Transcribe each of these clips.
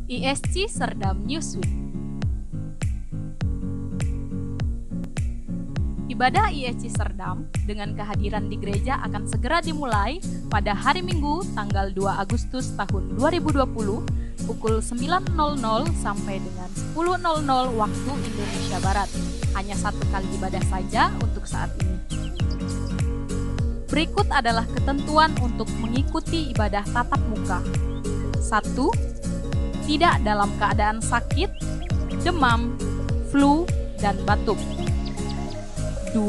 ISC Serdam Newsweek. Ibadah ISC Serdam dengan kehadiran di gereja akan segera dimulai pada hari Minggu tanggal 2 Agustus tahun 2020 pukul 9.00 sampai dengan 10.00 waktu Indonesia Barat. Hanya satu kali ibadah saja untuk saat ini. Berikut adalah ketentuan untuk mengikuti ibadah tatap muka. 1. Tidak dalam keadaan sakit, demam, flu, dan batuk. 2.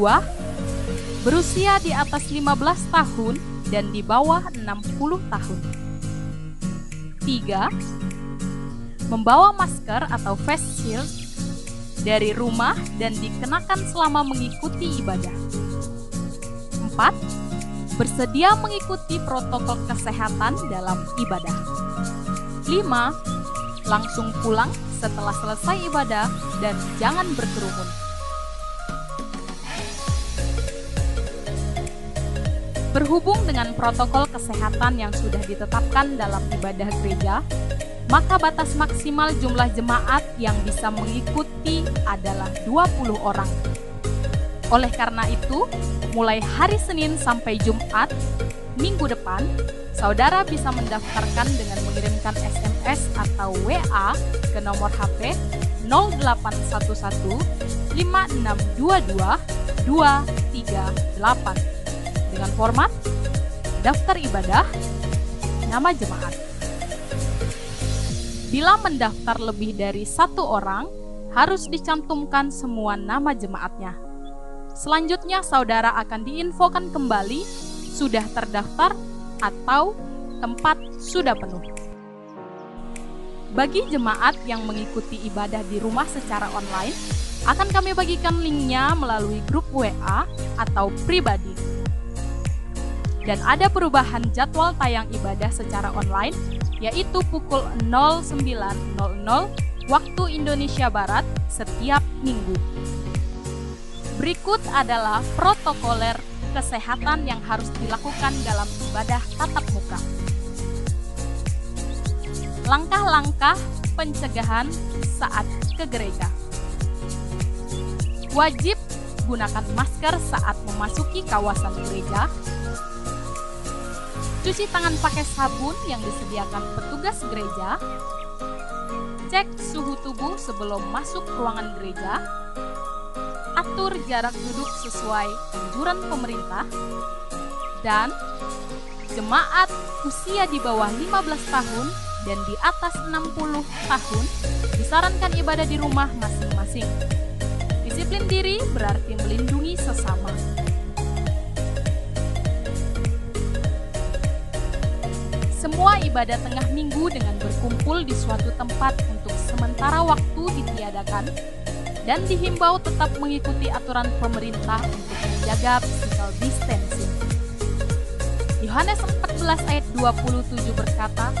Berusia di atas 15 tahun dan di bawah 60 tahun. 3. Membawa masker atau face shield dari rumah dan dikenakan selama mengikuti ibadah. 4. Bersedia mengikuti protokol kesehatan dalam ibadah. 5. Langsung pulang setelah selesai ibadah dan jangan berkerumun. Berhubung dengan protokol kesehatan yang sudah ditetapkan dalam ibadah gereja, maka batas maksimal jumlah jemaat yang bisa mengikuti adalah 20 orang. Oleh karena itu, mulai hari Senin sampai Jumat, minggu depan, saudara bisa mendaftarkan dengan mengirimkan SMS atau WA ke nomor HP 0811 5622 238 dengan format daftar ibadah, nama jemaat. Bila mendaftar lebih dari satu orang, harus dicantumkan semua nama jemaatnya. Selanjutnya, saudara akan diinfokan kembali sudah terdaftar atau tempat sudah penuh. Bagi jemaat yang mengikuti ibadah di rumah secara online, akan kami bagikan linknya melalui grup WA atau pribadi. Dan ada perubahan jadwal tayang ibadah secara online, yaitu pukul 09.00 waktu Indonesia Barat setiap minggu. Berikut adalah protokoler kesehatan yang harus dilakukan dalam ibadah tatap muka. Langkah-langkah pencegahan saat ke gereja. Wajib gunakan masker saat memasuki kawasan gereja. Cuci tangan pakai sabun yang disediakan petugas gereja. Cek suhu tubuh sebelum masuk ruangan gereja. Atur jarak duduk sesuai anjuran pemerintah, dan jemaat usia di bawah 15 tahun dan di atas 60 tahun disarankan ibadah di rumah masing-masing. Disiplin diri berarti melindungi sesama. Semua ibadah tengah minggu dengan berkumpul di suatu tempat untuk sementara waktu ditiadakan dan dihimbau tetap mengikuti aturan pemerintah untuk menjaga physical distancing. Yohanes 14 ayat 27 berkata,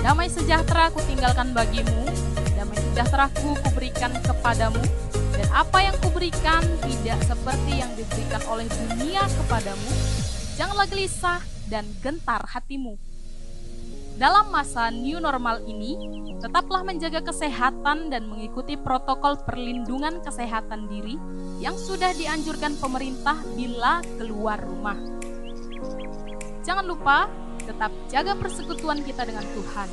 "Damai sejahtera kutinggalkan bagimu, damai sejahteraku kuberikan kepadamu, dan apa yang kuberikan tidak seperti yang diberikan oleh dunia kepadamu. Janganlah gelisah dan gentar hatimu." Dalam masa new normal ini, tetaplah menjaga kesehatan dan mengikuti protokol perlindungan kesehatan diri yang sudah dianjurkan pemerintah bila keluar rumah. Jangan lupa, tetap jaga persekutuan kita dengan Tuhan.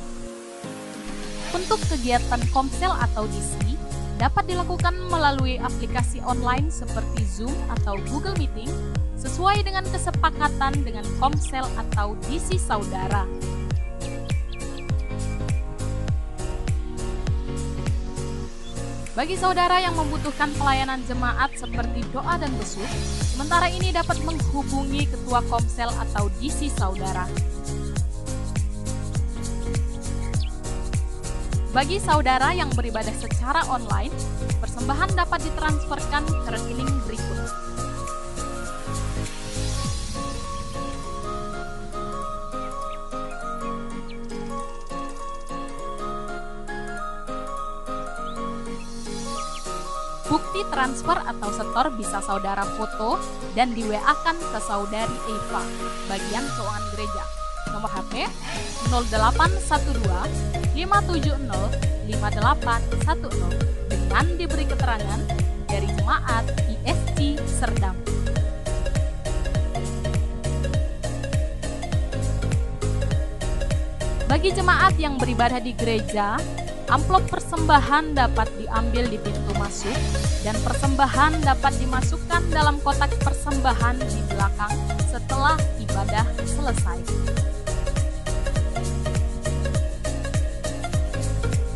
Untuk kegiatan komsel atau DC, dapat dilakukan melalui aplikasi online seperti Zoom atau Google Meeting, sesuai dengan kesepakatan dengan komsel atau DC saudara. Bagi saudara yang membutuhkan pelayanan jemaat seperti doa dan besuk, sementara ini dapat menghubungi ketua komsel atau DC saudara. Bagi saudara yang beribadah secara online, persembahan dapat ditransferkan ke rekening berikut. Bukti transfer atau setor bisa saudara foto dan di WA-kan ke saudari Eva, bagian keuangan gereja. nomor HP 0812 570 5810 dengan diberi keterangan dari jemaat ISC Serdang. Bagi jemaat yang beribadah di gereja, amplop persembahan dapat diambil di pintu masuk dan persembahan dapat dimasukkan dalam kotak persembahan di belakang setelah ibadah selesai.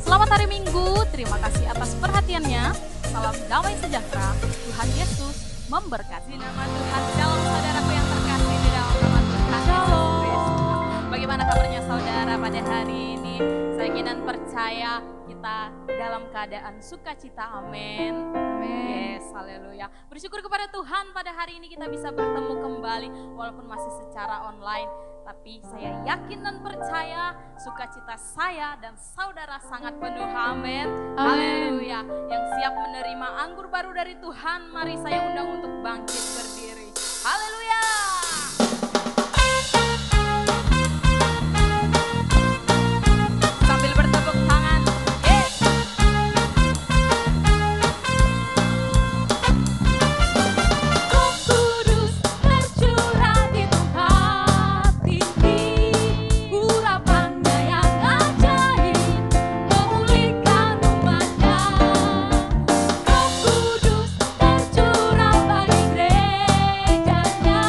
Selamat hari Minggu, terima kasih atas perhatiannya. Salam damai sejahtera, Tuhan Yesus memberkati. Nama Tuhan, shalom saudaraku yang terkasih di dalam nama Tuhan Yesus Kristus. Bagaimana kabarnya saudara pada hari ini? Saya ingin dan percaya kita dalam keadaan sukacita, amin. Yes, haleluya. Bersyukur kepada Tuhan pada hari ini kita bisa bertemu kembali walaupun masih secara online. Tapi saya yakin dan percaya sukacita saya dan saudara sangat penuh, amin. Haleluya. Yang siap menerima anggur baru dari Tuhan, mari saya undang untuk bangkit berdiri. Haleluya. Sambil bertepuk tangan. Tercurah bagi gerejanya.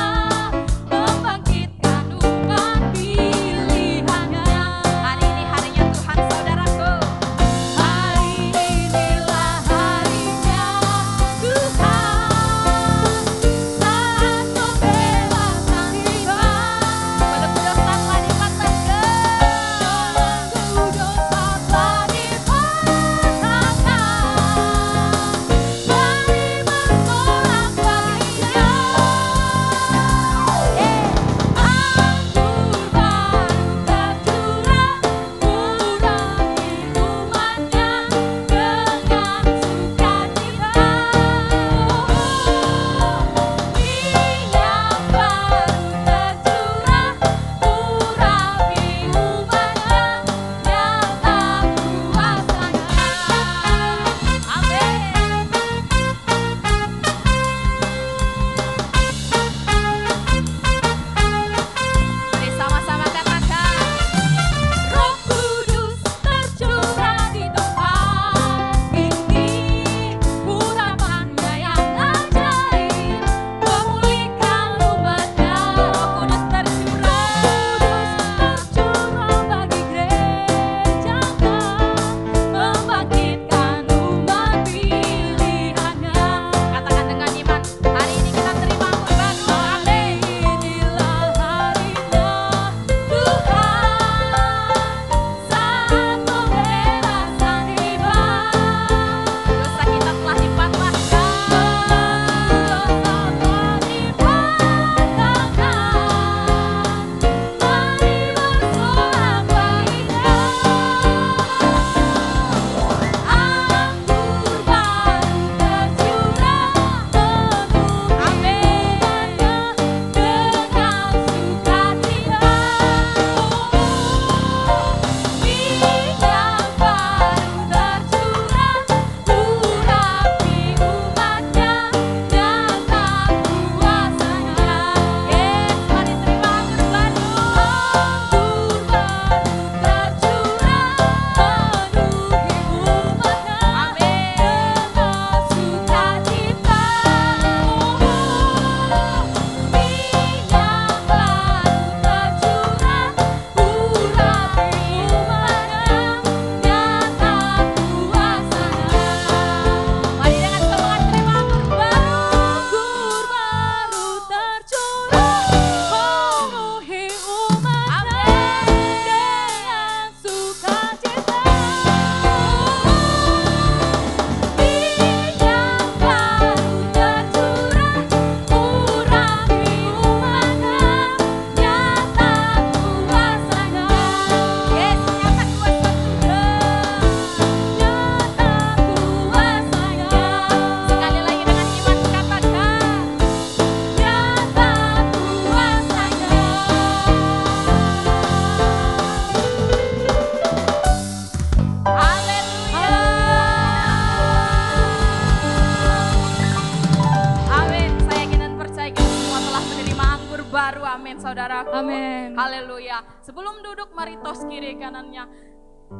saudaraku. Amin. Haleluya. Sebelum duduk, mari tos kiri kanannya.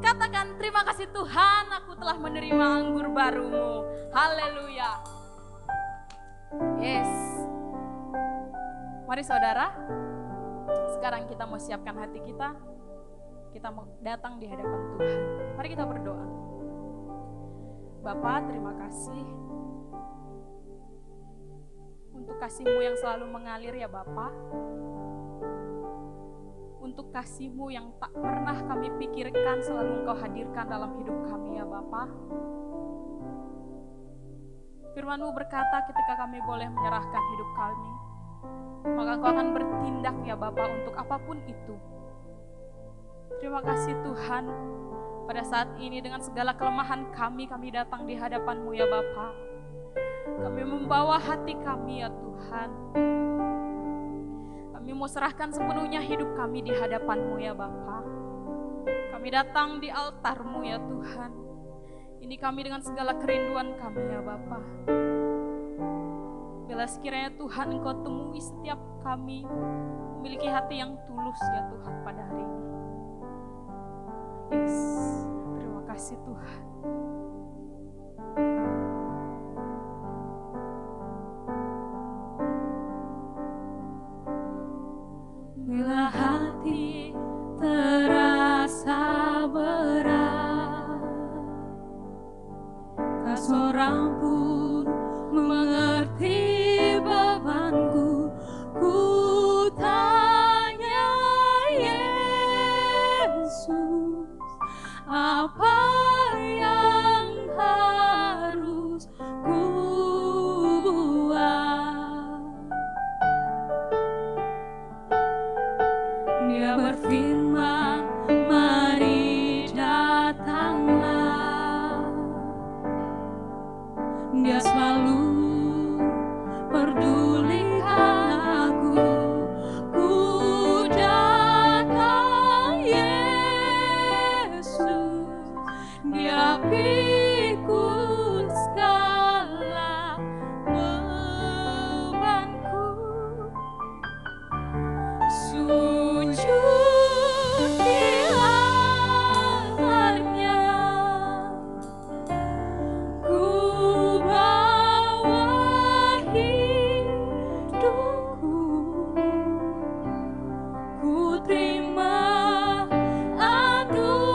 Katakan, terima kasih Tuhan, aku telah menerima anggur barumu. Haleluya. Yes. Mari saudara, sekarang kita mau siapkan hati kita. Kita mau datang di hadapan Tuhan. Mari kita berdoa. Bapa, terima kasih untuk kasih-Mu yang selalu mengalir ya Bapa. Untuk kasih-Mu yang tak pernah kami pikirkan selalu Engkau hadirkan dalam hidup kami ya Bapa. Firman-Mu berkata ketika kami boleh menyerahkan hidup kami, maka Engkau akan bertindak ya Bapa untuk apapun itu. Terima kasih Tuhan, pada saat ini dengan segala kelemahan kami datang di hadapan-Mu ya Bapa. Kami membawa hati kami ya Tuhan. Kami mau serahkan sepenuhnya hidup kami di hadapan-Mu ya Bapa. Kami datang di altar-Mu ya Tuhan. Ini kami dengan segala kerinduan kami ya Bapa. Bila sekiranya Tuhan Engkau temui setiap kami memiliki hati yang tulus ya Tuhan pada hari ini. Yes, terima kasih Tuhan. Bila hati terasa berat, tak seorang pun mengerti bebanku. Ku tanya Yesus, apa yang harus ku buat? Dia berfirman, mari datanglah. Dia selalu pedulikan aku. Ku datang Yesus, Dia pikul segala bebanku. Sujud di halaman-Nya, ku bawa hidupku. Ku terima anugerah-Nya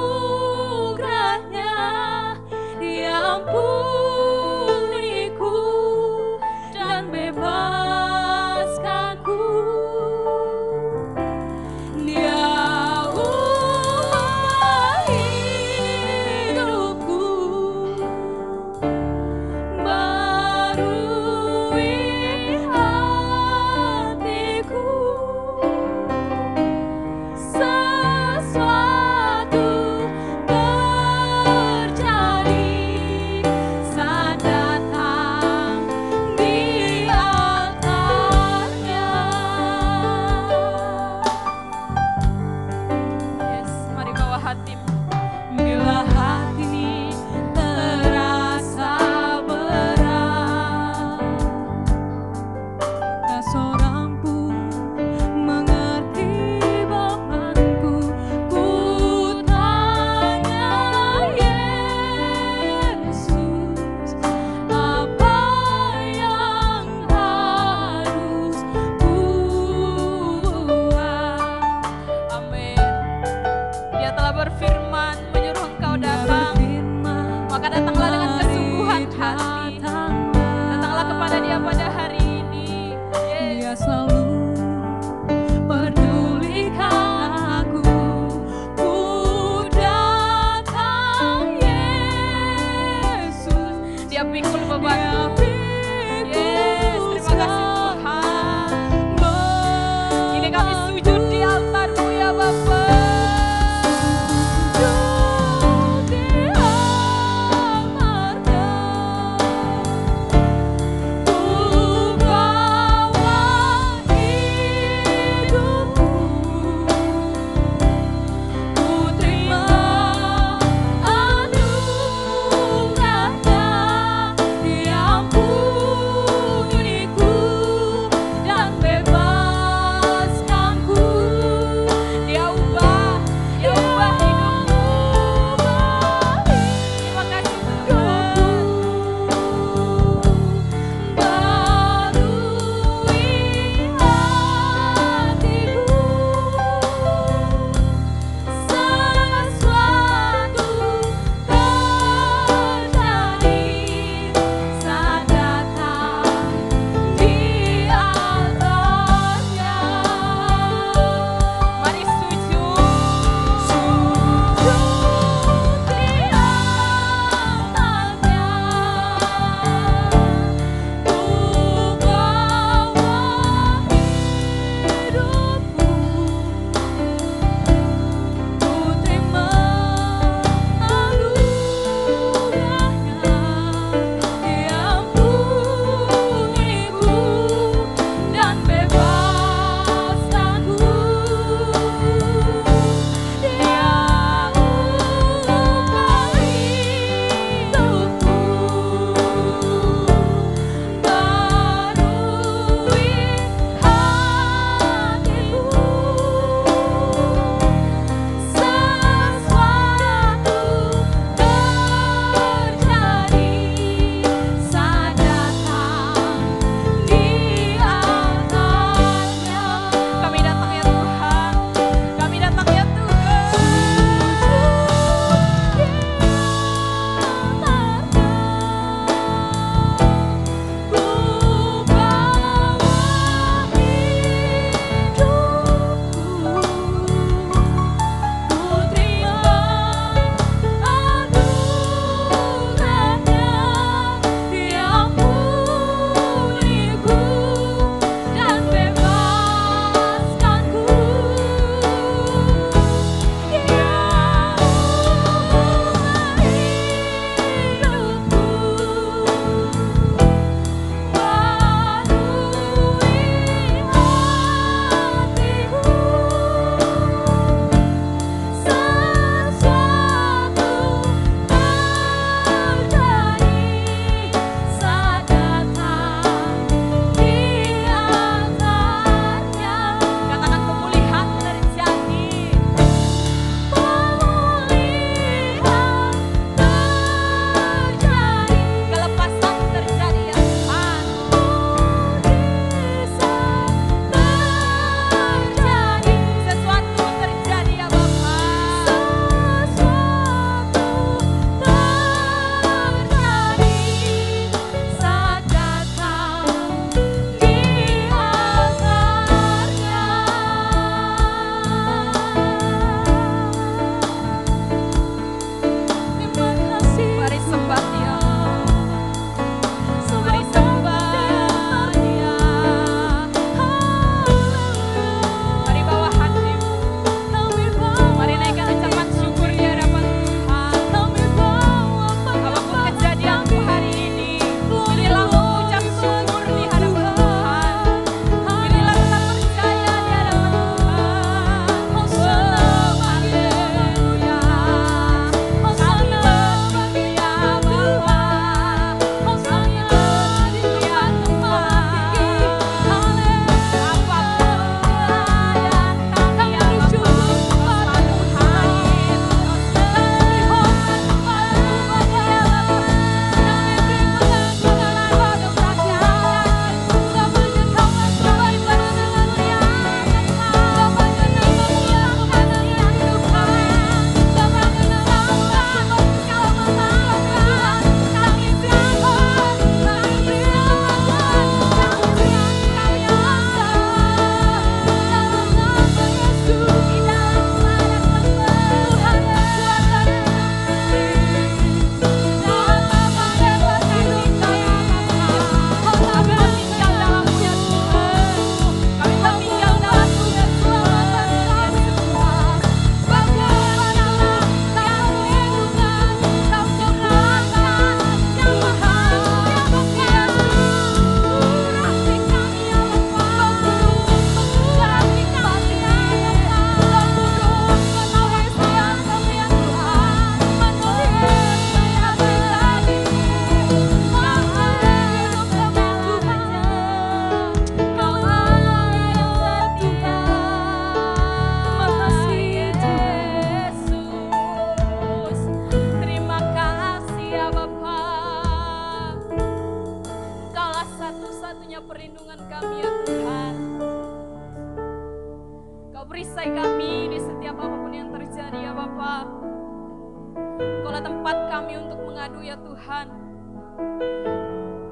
tempat kami untuk mengadu ya Tuhan.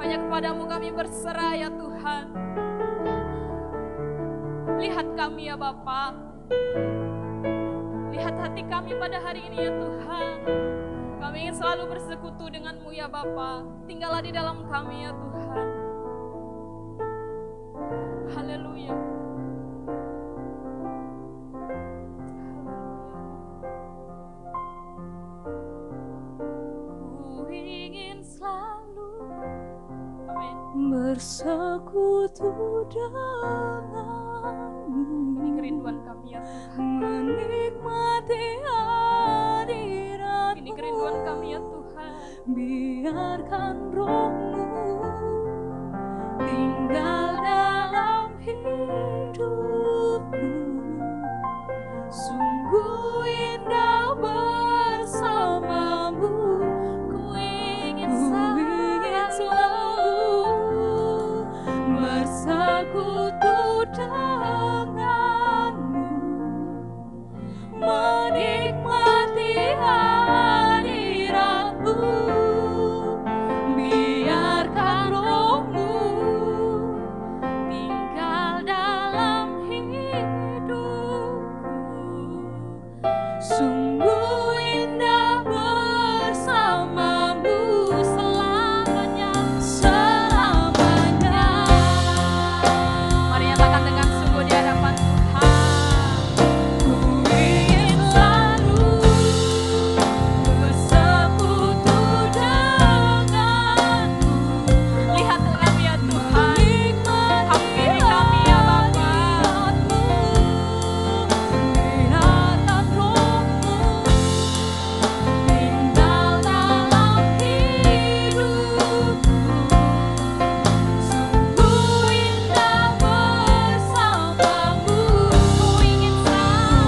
Hanya kepadamu kami berserah ya Tuhan. Lihat kami ya Bapa. Lihat hati kami pada hari ini ya Tuhan. Kami ingin selalu bersekutu dengan-Mu ya Bapa. Tinggallah di dalam kami ya Tuhan. Haleluya. Ku ingin selalu Amin. bersekutu denganmu. Ini kerinduan kami ya Tuhan. Menikmati hadirat-Mu. Ini kerinduan kami ya Tuhan. Biarkan Roh-Mu tinggal dalam hidupku. Sungguh indah bersamamu. Ku ingin selalu bersekutu denganmu. Menikmati hadirat-Mu. Biarkan Roh-Mu tinggal dalam hidupku. Sungguh indah bersamamu selamanya, selamanya. Mari nyatakan dengan sungguh di hadapan Tuhan. Ku ingin selalu bersekutu denganmu. Lihat kami ya Tuhan. Menikmati Hampiri kami ya Bapa. hadirat-Mu. Biarkan Roh-Mu tinggal dalam hidupku. Sungguh indah bersamamu. Ku ingin selalu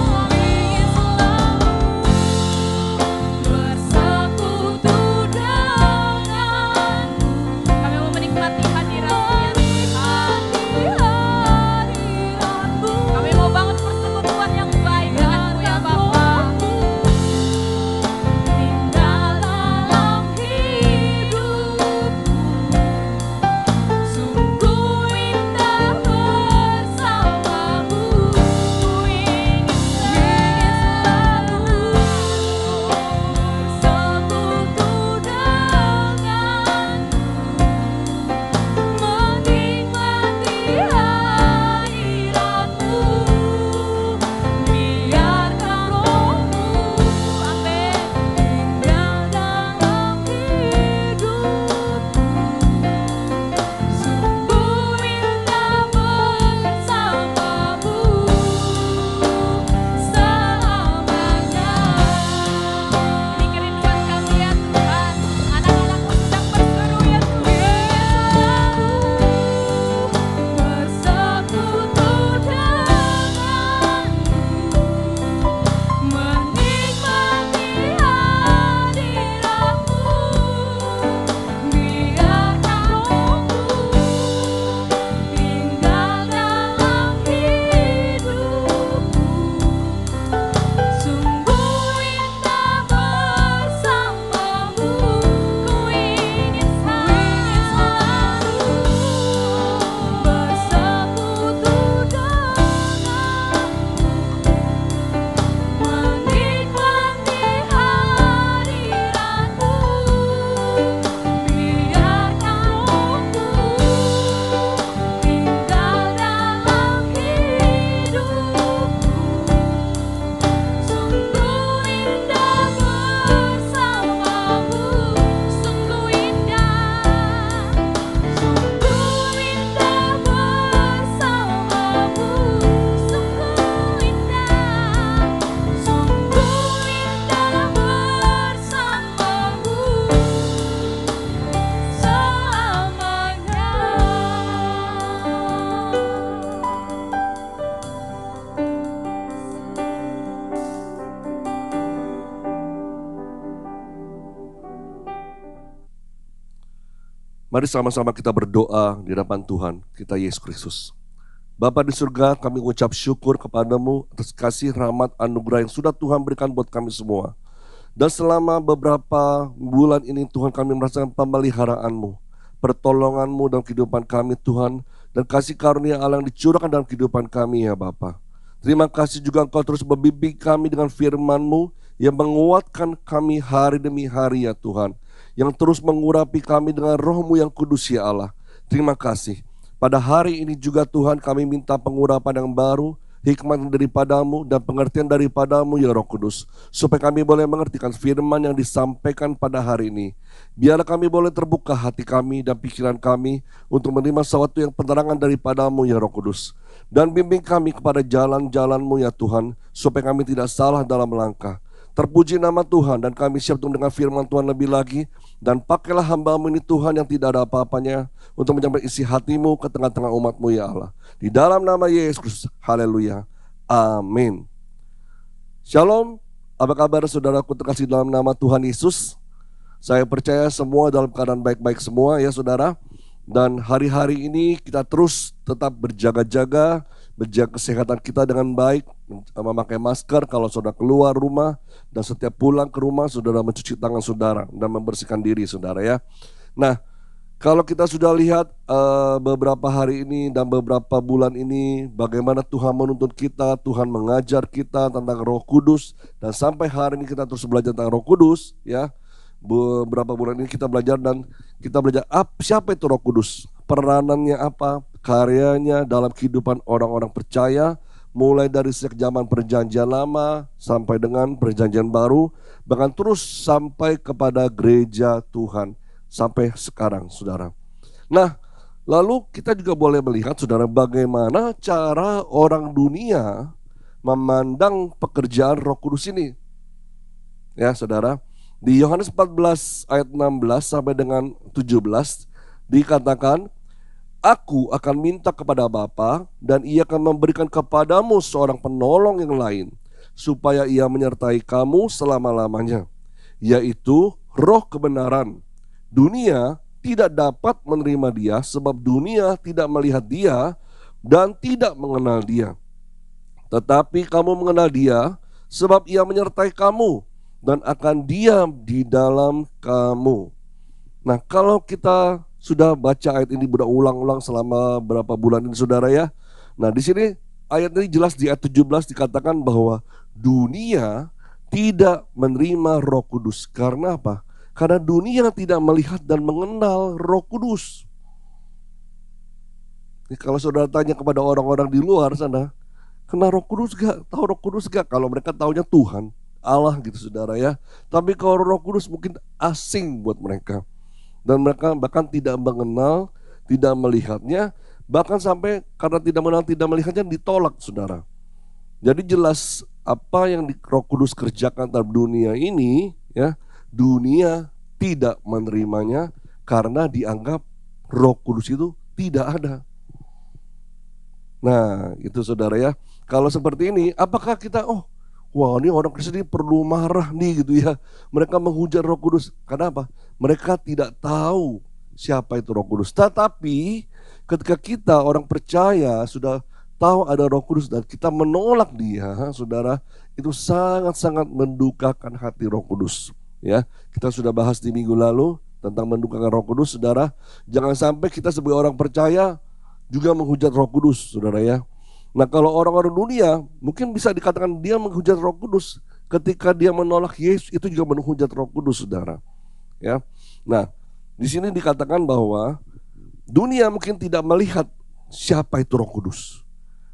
bersekutu denganmu. Kami mau menikmati hadirat-Mu ya Tuhan. Hadirat-Mu. Kami mau bangun persekutuan yang baik dengan-Mu ya Bapa. Tinggal dalam hidupku. Sungguh indah bersamamu. Ku ingin selalu bersekutu denganmu. Menikmati hadirat-Mu. Biarkan Roh-Mu, amin, tinggal dalam hidupku. Sungguh indah bersamamu selamanya. Ini kerinduan kami ya Tuhan. Anak-anak-Mu sedang berseru ya Tuhan. Bersekutu denganmu. Menikmati hadirat-Mu. Biarkan Roh-Mu tinggal dalam hidupku. Sungguh indah bersamamu. Ku ingin selalu bersekutu denganmu. Menikmati hadirat-Mu. Biarkan Roh-Mu tinggal dalam hidupku. Sungguh indah bersamamu. Sungguh indah. Sungguh indah bersamamu. Sungguh indah. Sungguh indah bersamamu Mari sama-sama kita berdoa di hadapan Tuhan kita Yesus Kristus. Bapa di surga, kami mengucap syukur kepadamu atas kasih, rahmat, anugerah yang sudah Tuhan berikan buat kami semua. Dan selama beberapa bulan ini Tuhan, kami merasakan pemeliharaan-Mu, pertolongan-Mu dalam kehidupan kami Tuhan, dan kasih karunia Allah yang dicurahkan dalam kehidupan kami ya Bapa. Terima kasih juga Engkau terus membimbing kami dengan firman-Mu yang menguatkan kami hari demi hari ya Tuhan, yang terus mengurapi kami dengan Roh-Mu yang kudus ya Allah. Terima kasih. Pada hari ini juga Tuhan, kami minta pengurapan yang baru, hikmat daripada-Mu dan pengertian daripada-Mu ya Roh Kudus, supaya kami boleh mengertikan firman yang disampaikan pada hari ini. Biarlah kami boleh terbuka hati kami dan pikiran kami untuk menerima sesuatu yang penerangan daripada-Mu ya Roh Kudus. Dan bimbing kami kepada jalan-jalan-Mu ya Tuhan, supaya kami tidak salah dalam langkah. Terpuji nama Tuhan, dan kami siap untuk mendengar firman Tuhan lebih lagi. Dan pakailah hamba-Mu ini Tuhan yang tidak ada apa-apanya, untuk menyampaikan isi hati-Mu ke tengah-tengah umat-Mu ya Allah. Di dalam nama Yesus Kristus, haleluya, amin. Shalom, apa kabar saudaraku terkasih dalam nama Tuhan Yesus? Saya percaya semua dalam keadaan baik-baik semua ya saudara. Dan hari-hari ini kita terus tetap berjaga-jaga, menjaga kesehatan kita dengan baik, memakai masker kalau saudara keluar rumah, dan setiap pulang ke rumah saudara mencuci tangan saudara dan membersihkan diri saudara ya. Nah, kalau kita sudah lihat beberapa hari ini dan beberapa bulan ini bagaimana Tuhan menuntun kita, Tuhan mengajar kita tentang Roh Kudus, dan sampai hari ini kita terus belajar tentang Roh Kudus ya. Beberapa bulan ini kita belajar, dan kita belajar siapa itu Roh Kudus, peranannya apa, karyanya dalam kehidupan orang-orang percaya, mulai dari sejak zaman perjanjian lama sampai dengan perjanjian baru, bahkan terus sampai kepada gereja Tuhan sampai sekarang saudara. Nah, lalu kita juga boleh melihat saudara bagaimana cara orang dunia memandang pekerjaan Roh Kudus ini ya saudara. Di Yohanes 14 ayat 16 sampai dengan 17 dikatakan, Aku akan minta kepada Bapa, dan Ia akan memberikan kepadamu seorang penolong yang lain, supaya Ia menyertai kamu selama-lamanya, yaitu Roh kebenaran. Dunia tidak dapat menerima Dia, sebab dunia tidak melihat Dia dan tidak mengenal Dia. Tetapi kamu mengenal Dia, sebab Ia menyertai kamu dan akan diam di dalam kamu. Nah, kalau kita sudah baca ayat ini berulang-ulang selama berapa bulan ini saudara ya. Nah, di sini ayat ini jelas di ayat 17 dikatakan bahwa dunia tidak menerima Roh Kudus. Karena apa? Karena dunia tidak melihat dan mengenal Roh Kudus. Kalau saudara tanya kepada orang-orang di luar sana, kenal Roh Kudus gak? Tahu Roh Kudus gak? Kalau mereka taunya Tuhan Allah gitu saudara ya. Tapi kalau Roh Kudus mungkin asing buat mereka, dan mereka bahkan tidak mengenal, tidak melihatnya, bahkan sampai karena tidak mengenal, tidak melihatnya ditolak saudara. Jadi jelas apa yang Roh Kudus kerjakan dalam dunia ini ya, dunia tidak menerimanya karena dianggap Roh Kudus itu tidak ada. Nah itu saudara ya. Kalau seperti ini apakah kita wah ini orang Kristen ini perlu marah nih gitu ya. Mereka menghujat Roh Kudus. Kenapa? Mereka tidak tahu siapa itu Roh Kudus. Tetapi ketika kita orang percaya sudah tahu ada Roh Kudus dan kita menolak Dia, saudara, itu sangat-sangat mendukakan hati Roh Kudus. Ya, kita sudah bahas di minggu lalu tentang mendukakan Roh Kudus, saudara. Jangan sampai kita sebagai orang percaya juga menghujat Roh Kudus, saudara ya. Nah, kalau orang-orang dunia mungkin bisa dikatakan dia menghujat Roh Kudus, ketika dia menolak Yesus itu juga menghujat Roh Kudus, saudara. Ya. Nah, di sini dikatakan bahwa dunia mungkin tidak melihat siapa itu Roh Kudus.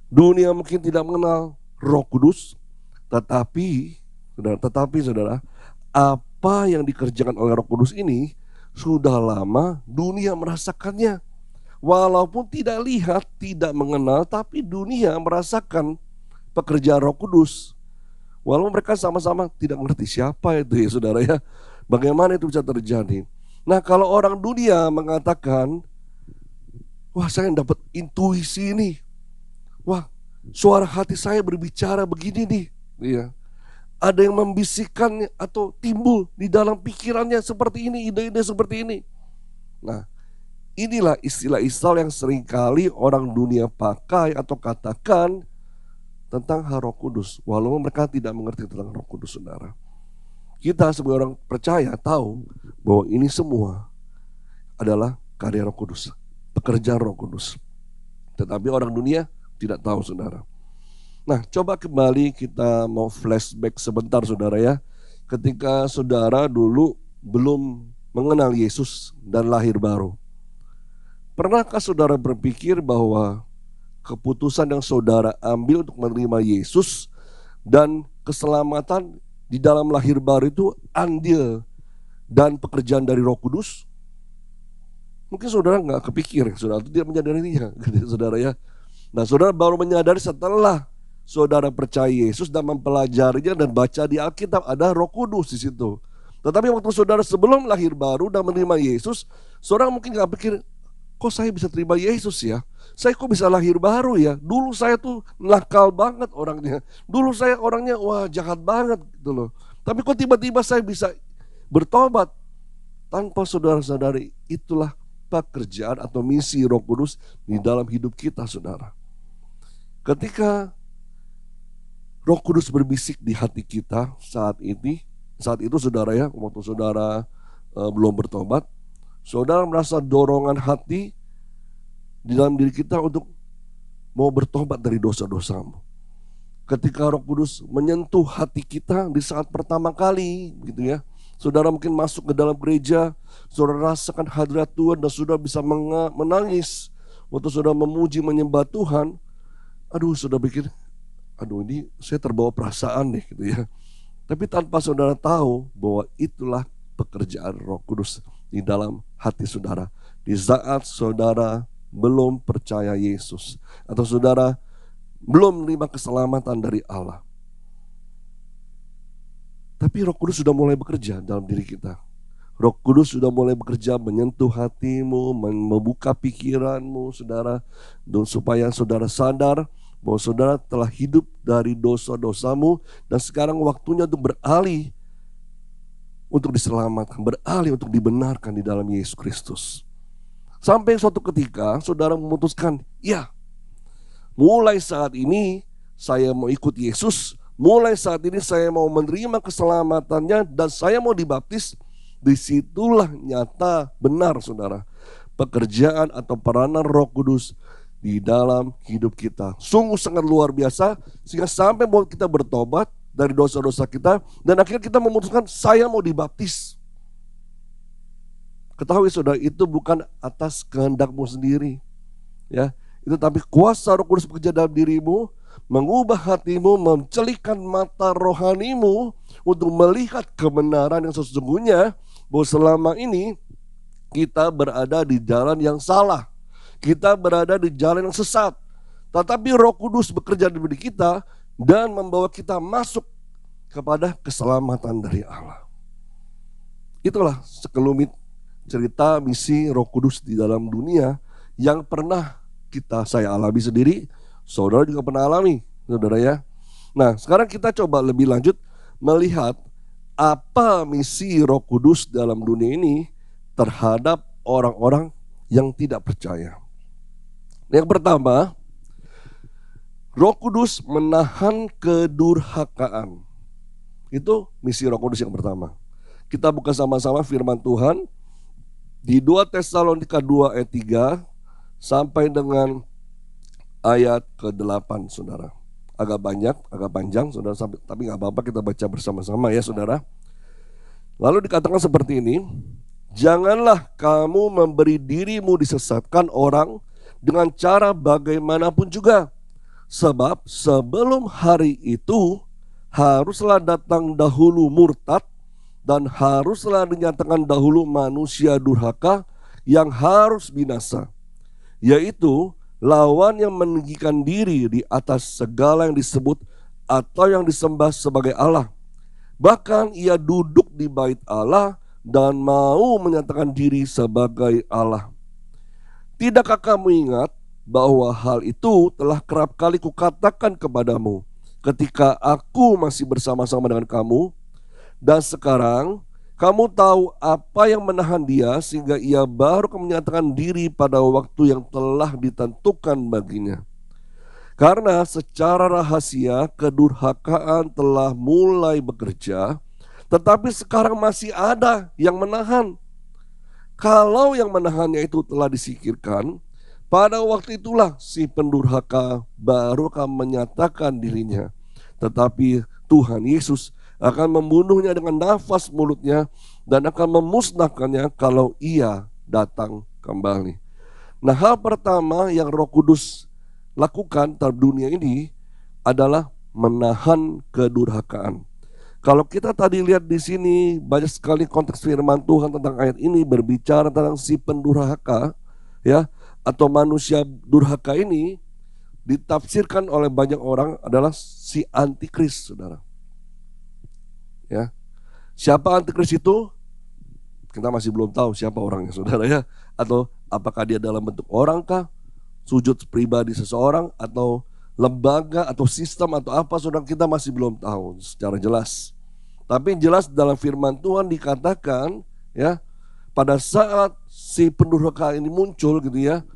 Dunia mungkin tidak mengenal Roh Kudus, tetapi saudara, apa yang dikerjakan oleh Roh Kudus ini sudah lama dunia merasakannya. Walaupun tidak lihat, tidak mengenal, tapi dunia merasakan pekerjaan Roh Kudus. Walaupun mereka sama-sama tidak mengerti siapa itu ya saudara ya. Bagaimana itu bisa terjadi? Nah, kalau orang dunia mengatakan, wah saya dapat intuisi nih. Wah, suara hati saya berbicara begini nih. Iya. Ada yang membisikkan atau timbul di dalam pikirannya seperti ini, ide-ide seperti ini. Nah, inilah istilah-istilah yang seringkali orang dunia pakai atau katakan tentang Roh Kudus, walaupun mereka tidak mengerti tentang Roh Kudus, saudara. Kita sebagai orang percaya tahu bahwa ini semua adalah karya Roh Kudus, pekerjaan Roh Kudus. Tetapi orang dunia tidak tahu, saudara. Nah, coba kembali kita mau flashback sebentar, saudara ya. Ketika saudara dulu belum mengenal Yesus dan lahir baru. Pernahkah saudara berpikir bahwa keputusan yang saudara ambil untuk menerima Yesus dan keselamatan di dalam lahir baru itu andil dan pekerjaan dari Roh Kudus? Mungkin saudara nggak kepikir, saudara itu tidak menyadarinya, saudara ya. Nah, saudara baru menyadari setelah saudara percaya Yesus dan mempelajarinya dan baca di Alkitab ada Roh Kudus di situ. Tetapi waktu saudara sebelum lahir baru dan menerima Yesus, saudara mungkin nggak pikir, kok saya bisa terima Yesus ya? Saya kok bisa lahir baru ya? Dulu saya tuh nakal banget orangnya. Dulu saya orangnya wah jahat banget gitu loh. Tapi kok tiba-tiba saya bisa bertobat? Tanpa saudara sadari, itulah pekerjaan atau misi Roh Kudus di dalam hidup kita, saudara. Ketika Roh Kudus berbisik di hati kita saat itu saudara ya, waktu saudara belum bertobat, saudara merasa dorongan hati di dalam diri kita untuk mau bertobat dari dosa-dosamu. Ketika Roh Kudus menyentuh hati kita di saat pertama kali gitu ya, saudara mungkin masuk ke dalam gereja, saudara rasakan hadirat Tuhan dan saudara bisa menangis waktu saudara memuji menyembah Tuhan. Aduh, saudara pikir, aduh ini saya terbawa perasaan deh gitu ya. Tapi tanpa saudara tahu bahwa itulah pekerjaan Roh Kudus di dalam hati saudara. Di saat saudara belum percaya Yesus atau saudara belum menerima keselamatan dari Allah. Tapi Roh Kudus sudah mulai bekerja dalam diri kita. Roh Kudus sudah mulai bekerja menyentuh hatimu, membuka pikiranmu, saudara, dan supaya saudara sadar bahwa saudara telah hidup dari dosa-dosamu dan sekarang waktunya untuk beralih untuk diselamatkan, beralih untuk dibenarkan di dalam Yesus Kristus. Sampai suatu ketika saudara memutuskan, ya, mulai saat ini saya mau ikut Yesus. Mulai saat ini saya mau menerima keselamatannya dan saya mau dibaptis. Disitulah nyata benar, saudara, pekerjaan atau peranan Roh Kudus di dalam hidup kita. Sungguh sangat luar biasa sehingga sampai mau kita bertobat dari dosa-dosa kita dan akhirnya kita memutuskan saya mau dibaptis. Ketahui saudara, itu bukan atas kehendakmu sendiri, ya. Itu tapi kuasa Roh Kudus bekerja dalam dirimu, mengubah hatimu, mencelikkan mata rohanimu untuk melihat kebenaran yang sesungguhnya bahwa selama ini kita berada di jalan yang salah, kita berada di jalan yang sesat. Tetapi Roh Kudus bekerja di diri kita dan membawa kita masuk kepada keselamatan dari Allah. Itulah sekelumit cerita misi Roh Kudus di dalam dunia yang pernah saya alami sendiri, saudara juga pernah alami, saudara ya. Nah, sekarang kita coba lebih lanjut melihat apa misi Roh Kudus dalam dunia ini terhadap orang-orang yang tidak percaya. Yang pertama, Roh Kudus menahan kedurhakaan. Itu misi Roh Kudus yang pertama. Kita buka sama-sama firman Tuhan di 2 Tesalonika 2 ayat 3 sampai dengan ayat ke-8, saudara. Agak panjang, saudara, tapi gak apa-apa kita baca bersama-sama ya, saudara. Lalu dikatakan seperti ini, janganlah kamu memberi dirimu disesatkan orang dengan cara bagaimanapun juga. Sebab sebelum hari itu haruslah datang dahulu murtad dan haruslah dinyatakan dahulu manusia durhaka yang harus binasa, yaitu lawan yang meninggikan diri di atas segala yang disebut atau yang disembah sebagai Allah. Bahkan ia duduk di bait Allah dan mau menyatakan diri sebagai Allah. Tidakkah kamu ingat bahwa hal itu telah kerap kali kukatakan kepadamu ketika aku masih bersama-sama dengan kamu? Dan sekarang kamu tahu apa yang menahan dia sehingga ia baru menyatakan diri pada waktu yang telah ditentukan baginya. Karena secara rahasia kedurhakaan telah mulai bekerja, Tetapi sekarang masih ada yang menahan. Kalau yang menahannya itu telah disingkirkan, pada waktu itulah si pendurhaka baru akan menyatakan dirinya. Tetapi Tuhan Yesus akan membunuhnya dengan nafas mulutnya dan akan memusnahkannya kalau ia datang kembali. Nah, hal pertama yang Roh Kudus lakukan terhadap dunia ini adalah menahan kedurhakaan. Kalau kita tadi lihat di sini banyak sekali konteks firman Tuhan tentang ayat ini berbicara tentang si pendurhaka, ya, atau manusia durhaka ini ditafsirkan oleh banyak orang adalah si antikris, saudara. Ya, siapa antikris itu? Kita masih belum tahu siapa orangnya, saudara, ya. Atau apakah dia dalam bentuk orang kah, sujud pribadi seseorang, atau lembaga, atau sistem, atau apa, saudara, kita masih belum tahu secara jelas. Tapi jelas dalam firman Tuhan dikatakan, ya, pada saat si pendurhaka ini muncul gitu ya,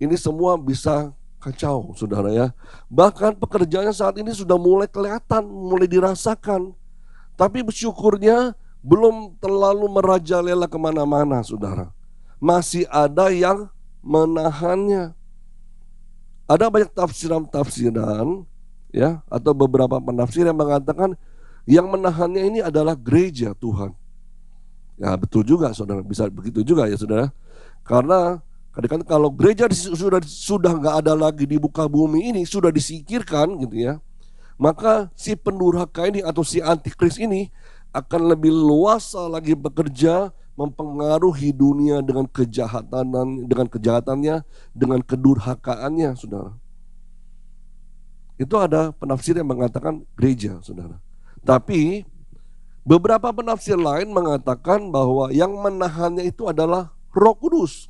ini semua bisa kacau, saudara, ya. Bahkan pekerjaannya saat ini sudah mulai kelihatan, mulai dirasakan. Tapi bersyukurnya belum terlalu merajalela kemana-mana, saudara. Masih ada yang menahannya. Ada banyak tafsiran, ya, atau beberapa penafsir yang mengatakan yang menahannya ini adalah gereja Tuhan. Ya, betul juga, saudara. Bisa begitu juga, ya, saudara. Karena kadang-kadang kalau gereja sudah nggak ada lagi di muka bumi ini, sudah disingkirkan gitu ya, maka si pendurhaka ini atau si antikris ini akan lebih luasa lagi bekerja, mempengaruhi dunia dengan kejahatannya, dengan kedurhakaannya, saudara. Itu ada penafsir yang mengatakan gereja, saudara. Tapi beberapa penafsir lain mengatakan bahwa yang menahannya itu adalah Roh Kudus.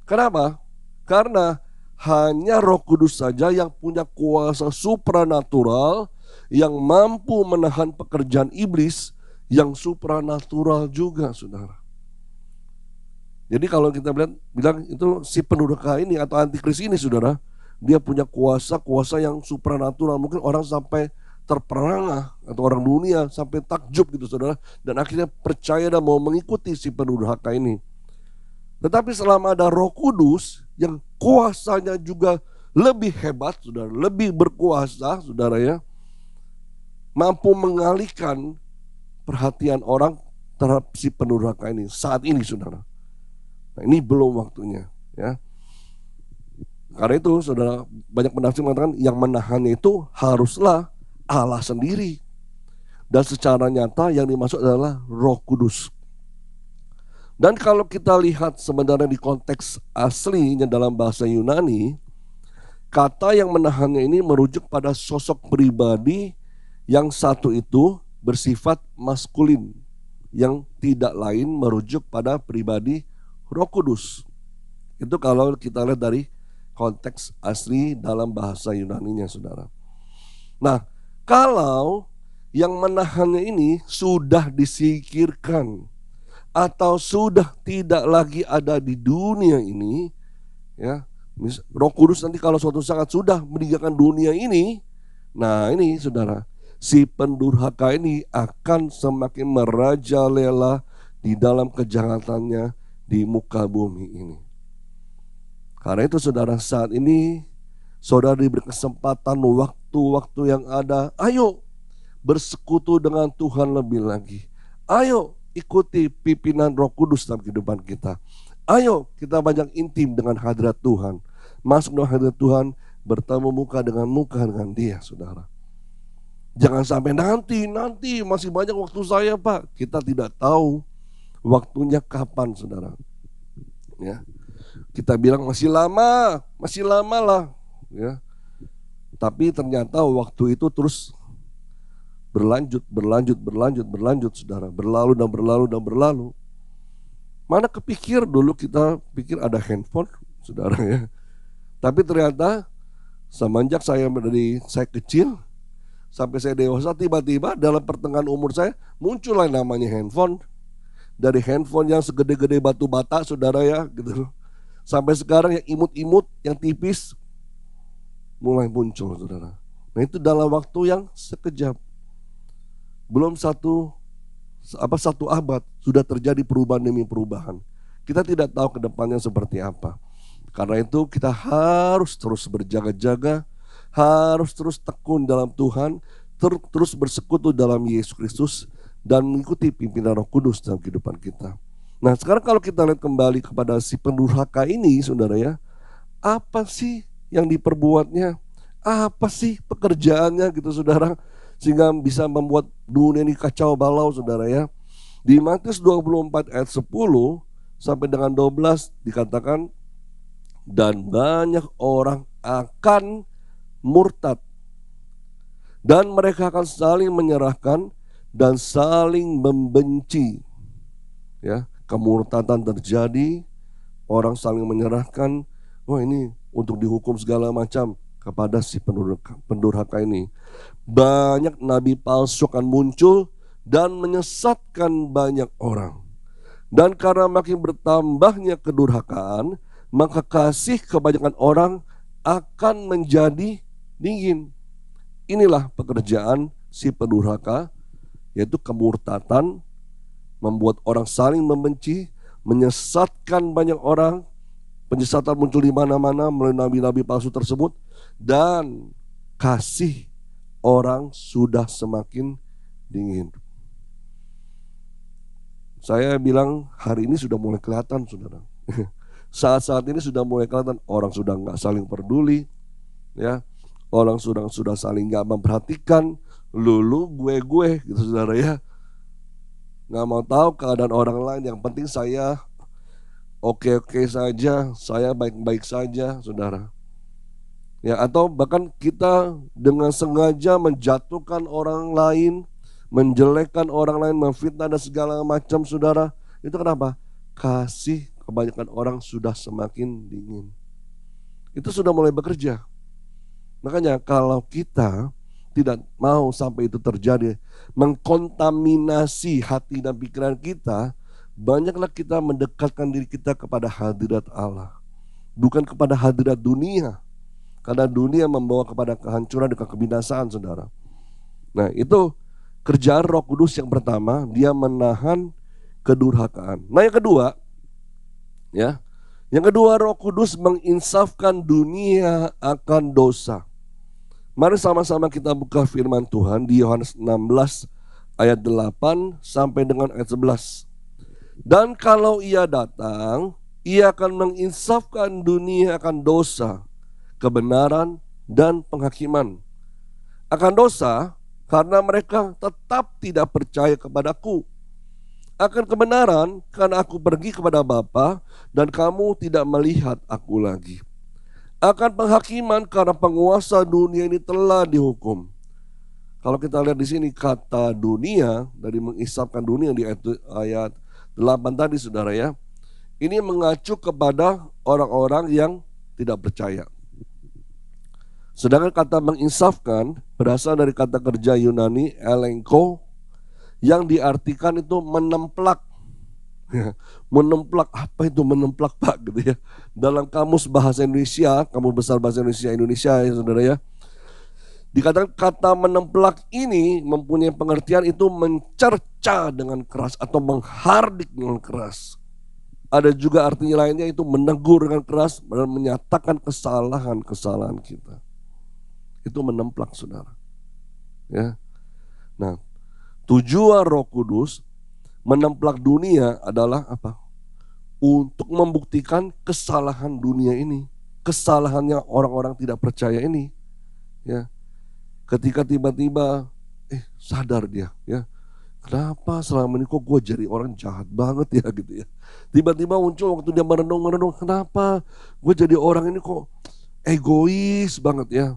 Kenapa? Karena hanya Roh Kudus saja yang punya kuasa supranatural yang mampu menahan pekerjaan iblis yang supranatural juga, saudara. Jadi kalau kita bilang itu si pendurhaka ini atau antikris ini, saudara, dia punya kuasa yang supranatural. Mungkin orang sampai terperangah atau orang dunia sampai takjub gitu, saudara, dan akhirnya percaya dan mau mengikuti si pendurhaka ini. Tetapi selama ada Roh Kudus yang kuasanya juga lebih hebat, saudara, lebih berkuasa, saudara, ya, mampu mengalihkan perhatian orang terhadap si pendurhaka ini saat ini, saudara. Nah, ini belum waktunya, ya. Karena itu, saudara, banyak penafsir mengatakan yang menahannya itu haruslah Allah sendiri. Dan secara nyata yang dimaksud adalah Roh Kudus. Dan kalau kita lihat sebenarnya di konteks aslinya dalam bahasa Yunani, kata yang menahannya ini merujuk pada sosok pribadi yang satu itu bersifat maskulin, yang tidak lain merujuk pada pribadi Roh Kudus. Itu kalau kita lihat dari konteks asli dalam bahasa Yunaninya, saudara. Nah, kalau yang menahannya ini sudah disingkirkan atau sudah tidak lagi ada di dunia ini, ya, Roh Kudus nanti kalau suatu saat sudah meninggalkan dunia ini, nah ini, saudara, si pendurhaka ini akan semakin merajalela di dalam kejahatannya di muka bumi ini. Karena itu, saudara, saat ini saudara diberi kesempatan waktu-waktu yang ada, ayo bersekutu dengan Tuhan lebih lagi. Ayo ikuti pimpinan Roh Kudus dalam kehidupan kita. Ayo kita banyak intim dengan hadirat Tuhan. Masuk dalam hadirat Tuhan, bertemu muka dengan Dia, saudara. Jangan sampai nanti masih banyak waktu saya, Pak. Kita tidak tahu waktunya kapan, saudara. Ya. Kita bilang masih lama lah, ya. Tapi ternyata waktu itu terus berlanjut, saudara. Berlalu. Mana kepikir dulu kita pikir ada handphone, saudara, ya. Tapi ternyata semenjak saya kecil sampai saya dewasa, tiba-tiba dalam pertengahan umur saya muncullah namanya handphone. Dari handphone yang segede-gede batu bata, saudara, ya, gitu. Sampai sekarang yang imut-imut, yang tipis mulai muncul, saudara. Nah, itu dalam waktu yang sekejap. Belum 1 satu abad sudah terjadi perubahan demi perubahan. Kita tidak tahu ke depannya seperti apa. Karena itu kita harus terus berjaga-jaga, harus terus tekun dalam Tuhan, terus bersekutu dalam Yesus Kristus dan mengikuti pimpinan Roh Kudus dalam kehidupan kita. Nah, sekarang kalau kita lihat kembali kepada si pendurhaka ini, saudara ya, apa sih yang diperbuatnya? Apa sih pekerjaannya gitu saudara, sehingga bisa membuat dunia ini kacau balau saudara ya. Di Matius 24 ayat 10 sampai dengan 12 dikatakan, dan banyak orang akan murtad dan mereka akan saling menyerahkan dan saling membenci. Ya, kemurtadan terjadi, orang saling menyerahkan, wah ini untuk dihukum segala macam kepada si pendurhaka ini. Banyak nabi palsu akan muncul dan menyesatkan banyak orang. Dan karena makin bertambahnya kedurhakaan, maka kasih kebanyakan orang akan menjadi dingin. Inilah pekerjaan si pendurhaka, yaitu kemurtadan, membuat orang saling membenci, menyesatkan banyak orang. Penyesatan muncul di mana-mana melalui nabi-nabi palsu tersebut, dan kasih orang sudah semakin dingin. Saya bilang hari ini sudah mulai kelihatan saudara. Saat-saat ini sudah mulai kelihatan orang sudah nggak saling peduli, ya, orang sudah saling nggak memperhatikan, lu gue gitu saudara ya, nggak mau tahu keadaan orang lain. Yang penting saya oke saja, saya baik-baik saja saudara. Ya, atau bahkan kita dengan sengaja menjatuhkan orang lain, menjelekkan orang lain, memfitnah dan segala macam saudara. Itu kenapa? Kasih kebanyakan orang sudah semakin dingin. Itu sudah mulai bekerja. Makanya kalau kita tidak mau sampai itu terjadi, mengkontaminasi hati dan pikiran kita, banyaklah kita mendekatkan diri kita kepada hadirat Allah, bukan kepada hadirat dunia. Karena dunia membawa kepada kehancuran dan kebinasaan saudara. Nah, itu kerjaan Roh Kudus yang pertama, dia menahan kedurhakaan. Nah, yang kedua, ya, yang kedua, Roh Kudus menginsafkan dunia akan dosa. Mari sama-sama kita buka firman Tuhan di Yohanes 16 ayat 8 sampai dengan ayat 11. Dan kalau ia datang, ia akan menginsafkan dunia akan dosa, kebenaran dan penghakiman. Akan dosa karena mereka tetap tidak percaya kepadaku. Akan kebenaran karena aku pergi kepada Bapa dan kamu tidak melihat aku lagi. Akan penghakiman karena penguasa dunia ini telah dihukum. Kalau kita lihat di sini kata dunia, dari mengisapkan dunia di ayat 8 tadi saudara ya, ini mengacu kepada orang-orang yang tidak percaya. Sedangkan kata menginsafkan berasal dari kata kerja Yunani elenko, yang diartikan itu menemplak. Menemplak, apa itu menemplak Pak gitu ya. Dalam kamus bahasa Indonesia, kamus besar bahasa Indonesia ya saudara ya, dikatakan kata menemplak ini mempunyai pengertian itu mencerca dengan keras atau menghardik dengan keras. Ada juga artinya lainnya itu menegur dengan keras dan menyatakan kesalahan-kesalahan kita. Itu menemplak saudara. Ya. Nah, tujuan Roh Kudus menemplak dunia adalah apa? Untuk membuktikan kesalahan dunia ini, kesalahannya orang-orang tidak percaya ini. Ya. Ketika tiba-tiba sadar dia, ya. Kenapa selama ini kok gue jadi orang jahat banget ya gitu ya. Tiba-tiba muncul waktu dia merenung, kenapa gue jadi orang ini kok egois banget ya.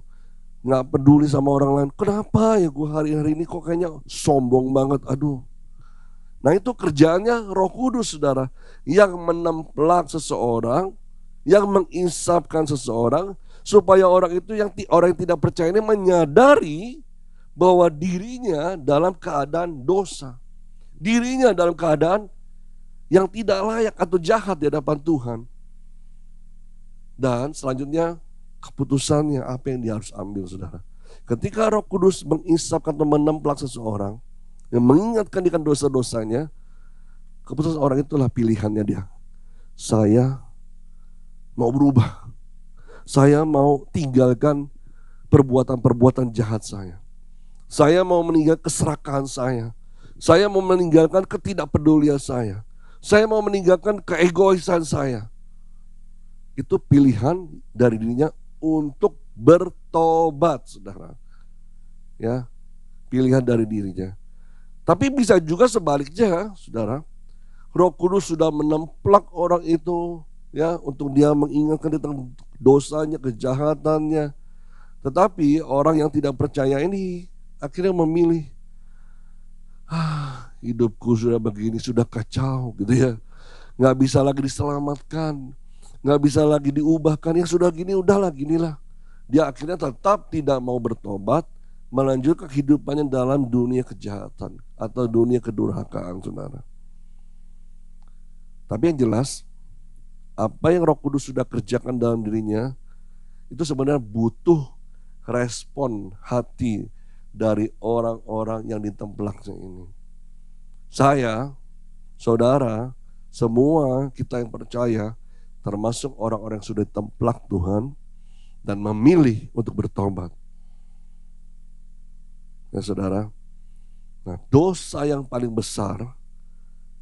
Nggak peduli sama orang lain. Kenapa ya gue hari-hari ini kok kayaknya sombong banget. Aduh. Nah, itu kerjaannya Roh Kudus saudara, yang menemplak seseorang, yang menginsafkan seseorang, supaya orang itu orang yang tidak percaya ini menyadari bahwa dirinya dalam keadaan dosa, dirinya dalam keadaan yang tidak layak atau jahat di hadapan Tuhan. Dan selanjutnya keputusannya apa yang dia harus ambil saudara. Ketika Roh Kudus menginsafkan atau menemplak seseorang, yang mengingatkan dia kan dosa-dosanya, keputusan orang itulah pilihannya dia. Saya mau berubah. Saya mau tinggalkan perbuatan-perbuatan jahat saya. Saya mau meninggalkan keserakahan saya. Saya mau meninggalkan ketidakpedulian saya. Saya mau meninggalkan keegoisan saya. Itu pilihan dari dirinya untuk bertobat, saudara. Ya, pilihan dari dirinya. Tapi bisa juga sebaliknya, saudara. Roh Kudus sudah menemplak orang itu, ya, untuk dia mengingatkan tentang dosanya, kejahatannya. Tetapi orang yang tidak percaya ini akhirnya memilih, hidupku sudah begini, sudah kacau gitu ya. Nggak bisa lagi diselamatkan, nggak bisa lagi diubahkan, yang sudah gini udahlah ginilah. Dia akhirnya tetap tidak mau bertobat, melanjutkan kehidupannya dalam dunia kejahatan atau dunia kedurhakaan, saudara. Tapi yang jelas, apa yang Roh Kudus sudah kerjakan dalam dirinya, itu sebenarnya butuh respon hati dari orang-orang yang ditemplaknya ini. Saya, saudara, semua kita yang percaya, termasuk orang-orang yang sudah ditemplak Tuhan dan memilih untuk bertobat. Ya saudara, nah dosa yang paling besar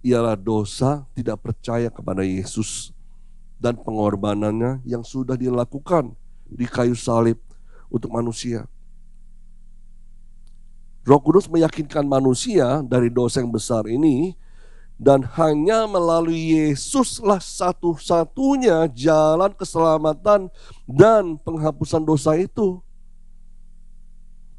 ialah dosa tidak percaya kepada Yesus dan pengorbanannya yang sudah dilakukan di kayu salib untuk manusia. Roh Kudus meyakinkan manusia dari dosa yang besar ini, dan hanya melalui Yesuslah satu-satunya jalan keselamatan dan penghapusan dosa itu.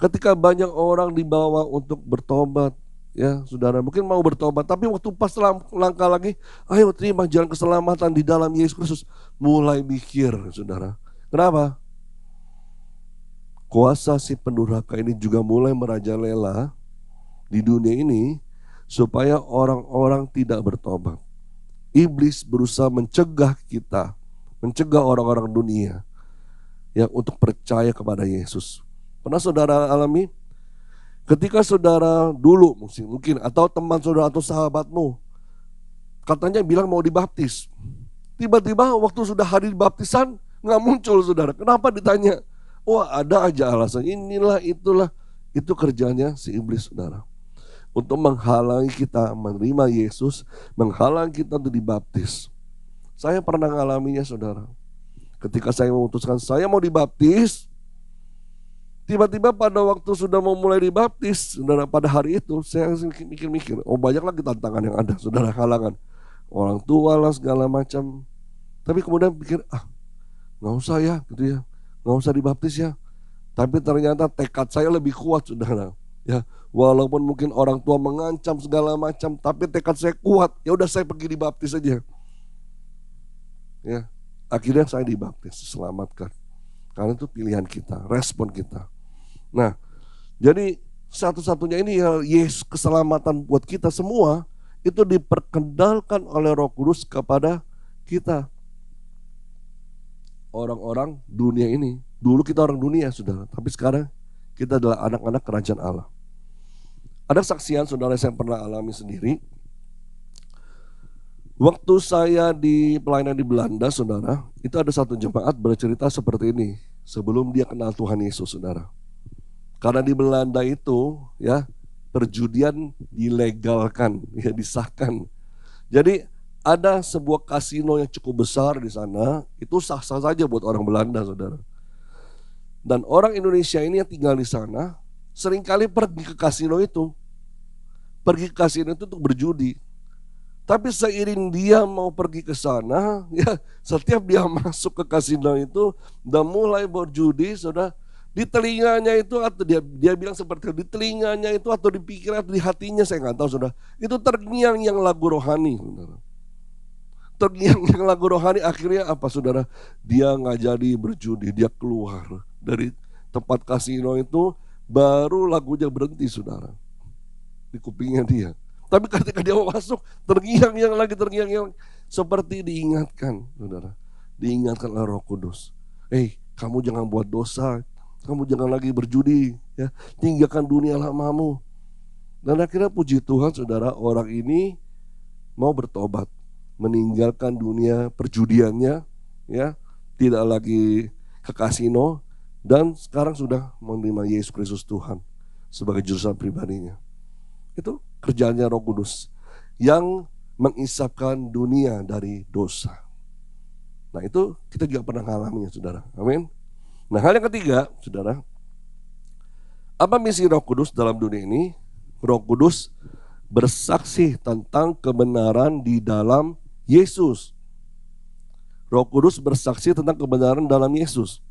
Ketika banyak orang dibawa untuk bertobat, ya saudara, mungkin mau bertobat, tapi waktu pas langkah lagi, ayo terima jalan keselamatan di dalam Yesus Kristus, mulai mikir, saudara. Kenapa? Kuasa si pendurhaka ini juga mulai merajalela di dunia ini supaya orang-orang tidak bertobat. Iblis berusaha mencegah kita, mencegah orang-orang dunia yang untuk percaya kepada Yesus. Pernah saudara alami? Ketika saudara dulu mungkin atau teman saudara atau sahabatmu katanya bilang mau dibaptis, tiba-tiba waktu sudah hadir baptisan nggak muncul saudara. Kenapa ditanya? Wah, ada aja alasan, inilah itulah. Itu kerjanya si iblis, saudara, untuk menghalangi kita menerima Yesus, menghalangi kita untuk dibaptis. Saya pernah mengalaminya, saudara. Ketika saya memutuskan saya mau dibaptis, tiba-tiba pada waktu sudah mau mulai dibaptis, saudara, pada hari itu saya mikir-mikir, banyak lagi tantangan yang ada, saudara, halangan orang tua lah segala macam. Tapi kemudian pikir, nggak usah ya, gitu ya, nggak usah dibaptis ya. Tapi ternyata tekad saya lebih kuat, saudara. Ya, walaupun mungkin orang tua mengancam segala macam, tapi tekad saya kuat. Ya udah, saya pergi dibaptis aja. Ya, akhirnya saya dibaptis, diselamatkan. Karena itu pilihan kita, respon kita. Nah, jadi satu-satunya ini ya, Yesus, keselamatan buat kita semua itu diperkenalkan oleh Roh Kudus kepada kita. Orang-orang dunia ini, dulu kita orang dunia, saudara, tapi sekarang kita adalah anak-anak kerajaan Allah. Ada saksian, saudara, saya pernah alami sendiri. Waktu saya di pelayanan di Belanda, saudara, itu ada satu jemaat bercerita seperti ini sebelum dia kenal Tuhan Yesus, saudara. Karena di Belanda itu, ya, perjudian dilegalkan, ya, disahkan. Jadi ada sebuah kasino yang cukup besar di sana, itu sah-sah saja buat orang Belanda, saudara. Dan orang Indonesia ini yang tinggal di sana seringkali pergi ke kasino itu. Pergi ke kasino itu untuk berjudi. Tapi seiring dia mau pergi ke sana, ya, setiap dia masuk ke kasino itu dan mulai berjudi, saudara, di telinganya itu, atau dia bilang seperti itu, di telinganya itu atau di pikiran atau di hatinya, saya nggak tahu, saudara, itu terngiang-ngiang lagu rohani, saudara. Terngiang-ngiang lagu rohani, akhirnya apa, saudara? Dia nggak jadi berjudi, dia keluar dari tempat kasino itu, baru lagunya berhenti, saudara, di kupingnya dia. Tapi ketika dia mau masuk, terngiang-ngiang lagi, terngiang-ngiang, seperti diingatkan, saudara, diingatkan oleh Roh Kudus. Kamu jangan buat dosa, kamu jangan lagi berjudi, ya, tinggalkan dunia lamamu. Dan akhirnya puji Tuhan saudara, orang ini mau bertobat, meninggalkan dunia perjudiannya, ya, tidak lagi ke kasino, dan sekarang sudah menerima Yesus Kristus Tuhan sebagai juru selamat pribadinya. Itu kerjaannya Roh Kudus yang mengisapkan dunia dari dosa. Nah itu kita juga pernah mengalaminya saudara, amin. Nah hal yang ketiga saudara, apa misi Roh Kudus dalam dunia ini? Roh Kudus bersaksi tentang kebenaran di dalam Yesus. Roh Kudus bersaksi tentang kebenaran dalam Yesus.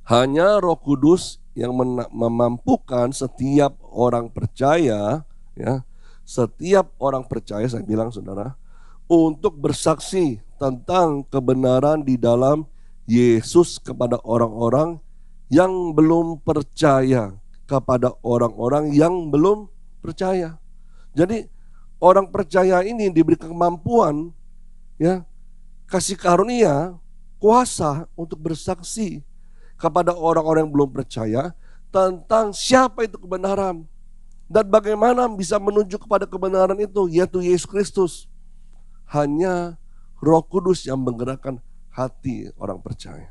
Hanya Roh Kudus yang memampukan setiap orang percaya, ya, setiap orang percaya saya bilang saudara, untuk bersaksi tentang kebenaran di dalam Yesus kepada orang-orang yang belum percaya, kepada orang-orang yang belum percaya. Jadi orang percaya ini diberi kemampuan, ya, kasih karunia, kuasa untuk bersaksi kepada orang-orang yang belum percaya tentang siapa itu kebenaran dan bagaimana bisa menuju kepada kebenaran itu, yaitu Yesus Kristus. Hanya Roh Kudus yang menggerakkan hati orang percaya.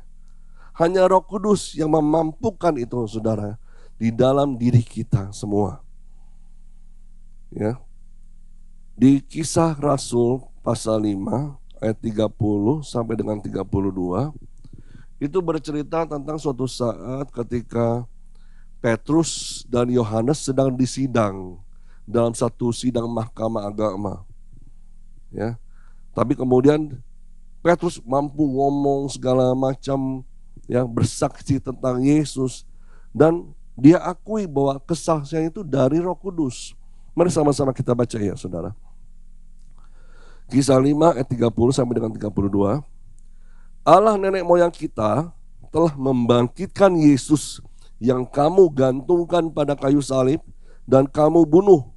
Hanya Roh Kudus yang memampukan itu saudara di dalam diri kita semua. Ya. Di Kisah Rasul pasal 5 ayat 30 sampai dengan 32 itu bercerita tentang suatu saat ketika Petrus dan Yohanes sedang disidang dalam satu sidang mahkamah agama. Ya. Tapi kemudian Petrus mampu ngomong segala macam, ya, bersaksi tentang Yesus, dan dia akui bahwa kesaksian itu dari Roh Kudus. Mari sama-sama kita baca ya saudara. Kisah 5 ayat 30 sampai dengan 32. Allah nenek moyang kita telah membangkitkan Yesus yang kamu gantungkan pada kayu salib dan kamu bunuh.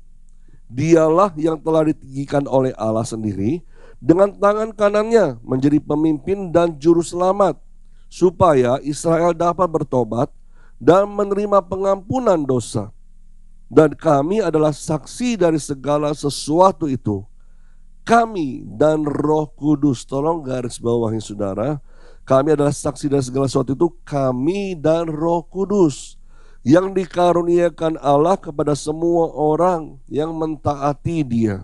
Dialah yang telah ditinggikan oleh Allah sendiri dengan tangan kanannya menjadi pemimpin dan juru selamat, supaya Israel dapat bertobat dan menerima pengampunan dosa. Dan kami adalah saksi dari segala sesuatu itu. Kami dan Roh Kudus, tolong garis bawahi saudara, kami adalah saksi dari segala sesuatu itu, kami dan Roh Kudus yang dikaruniakan Allah kepada semua orang yang mentaati Dia.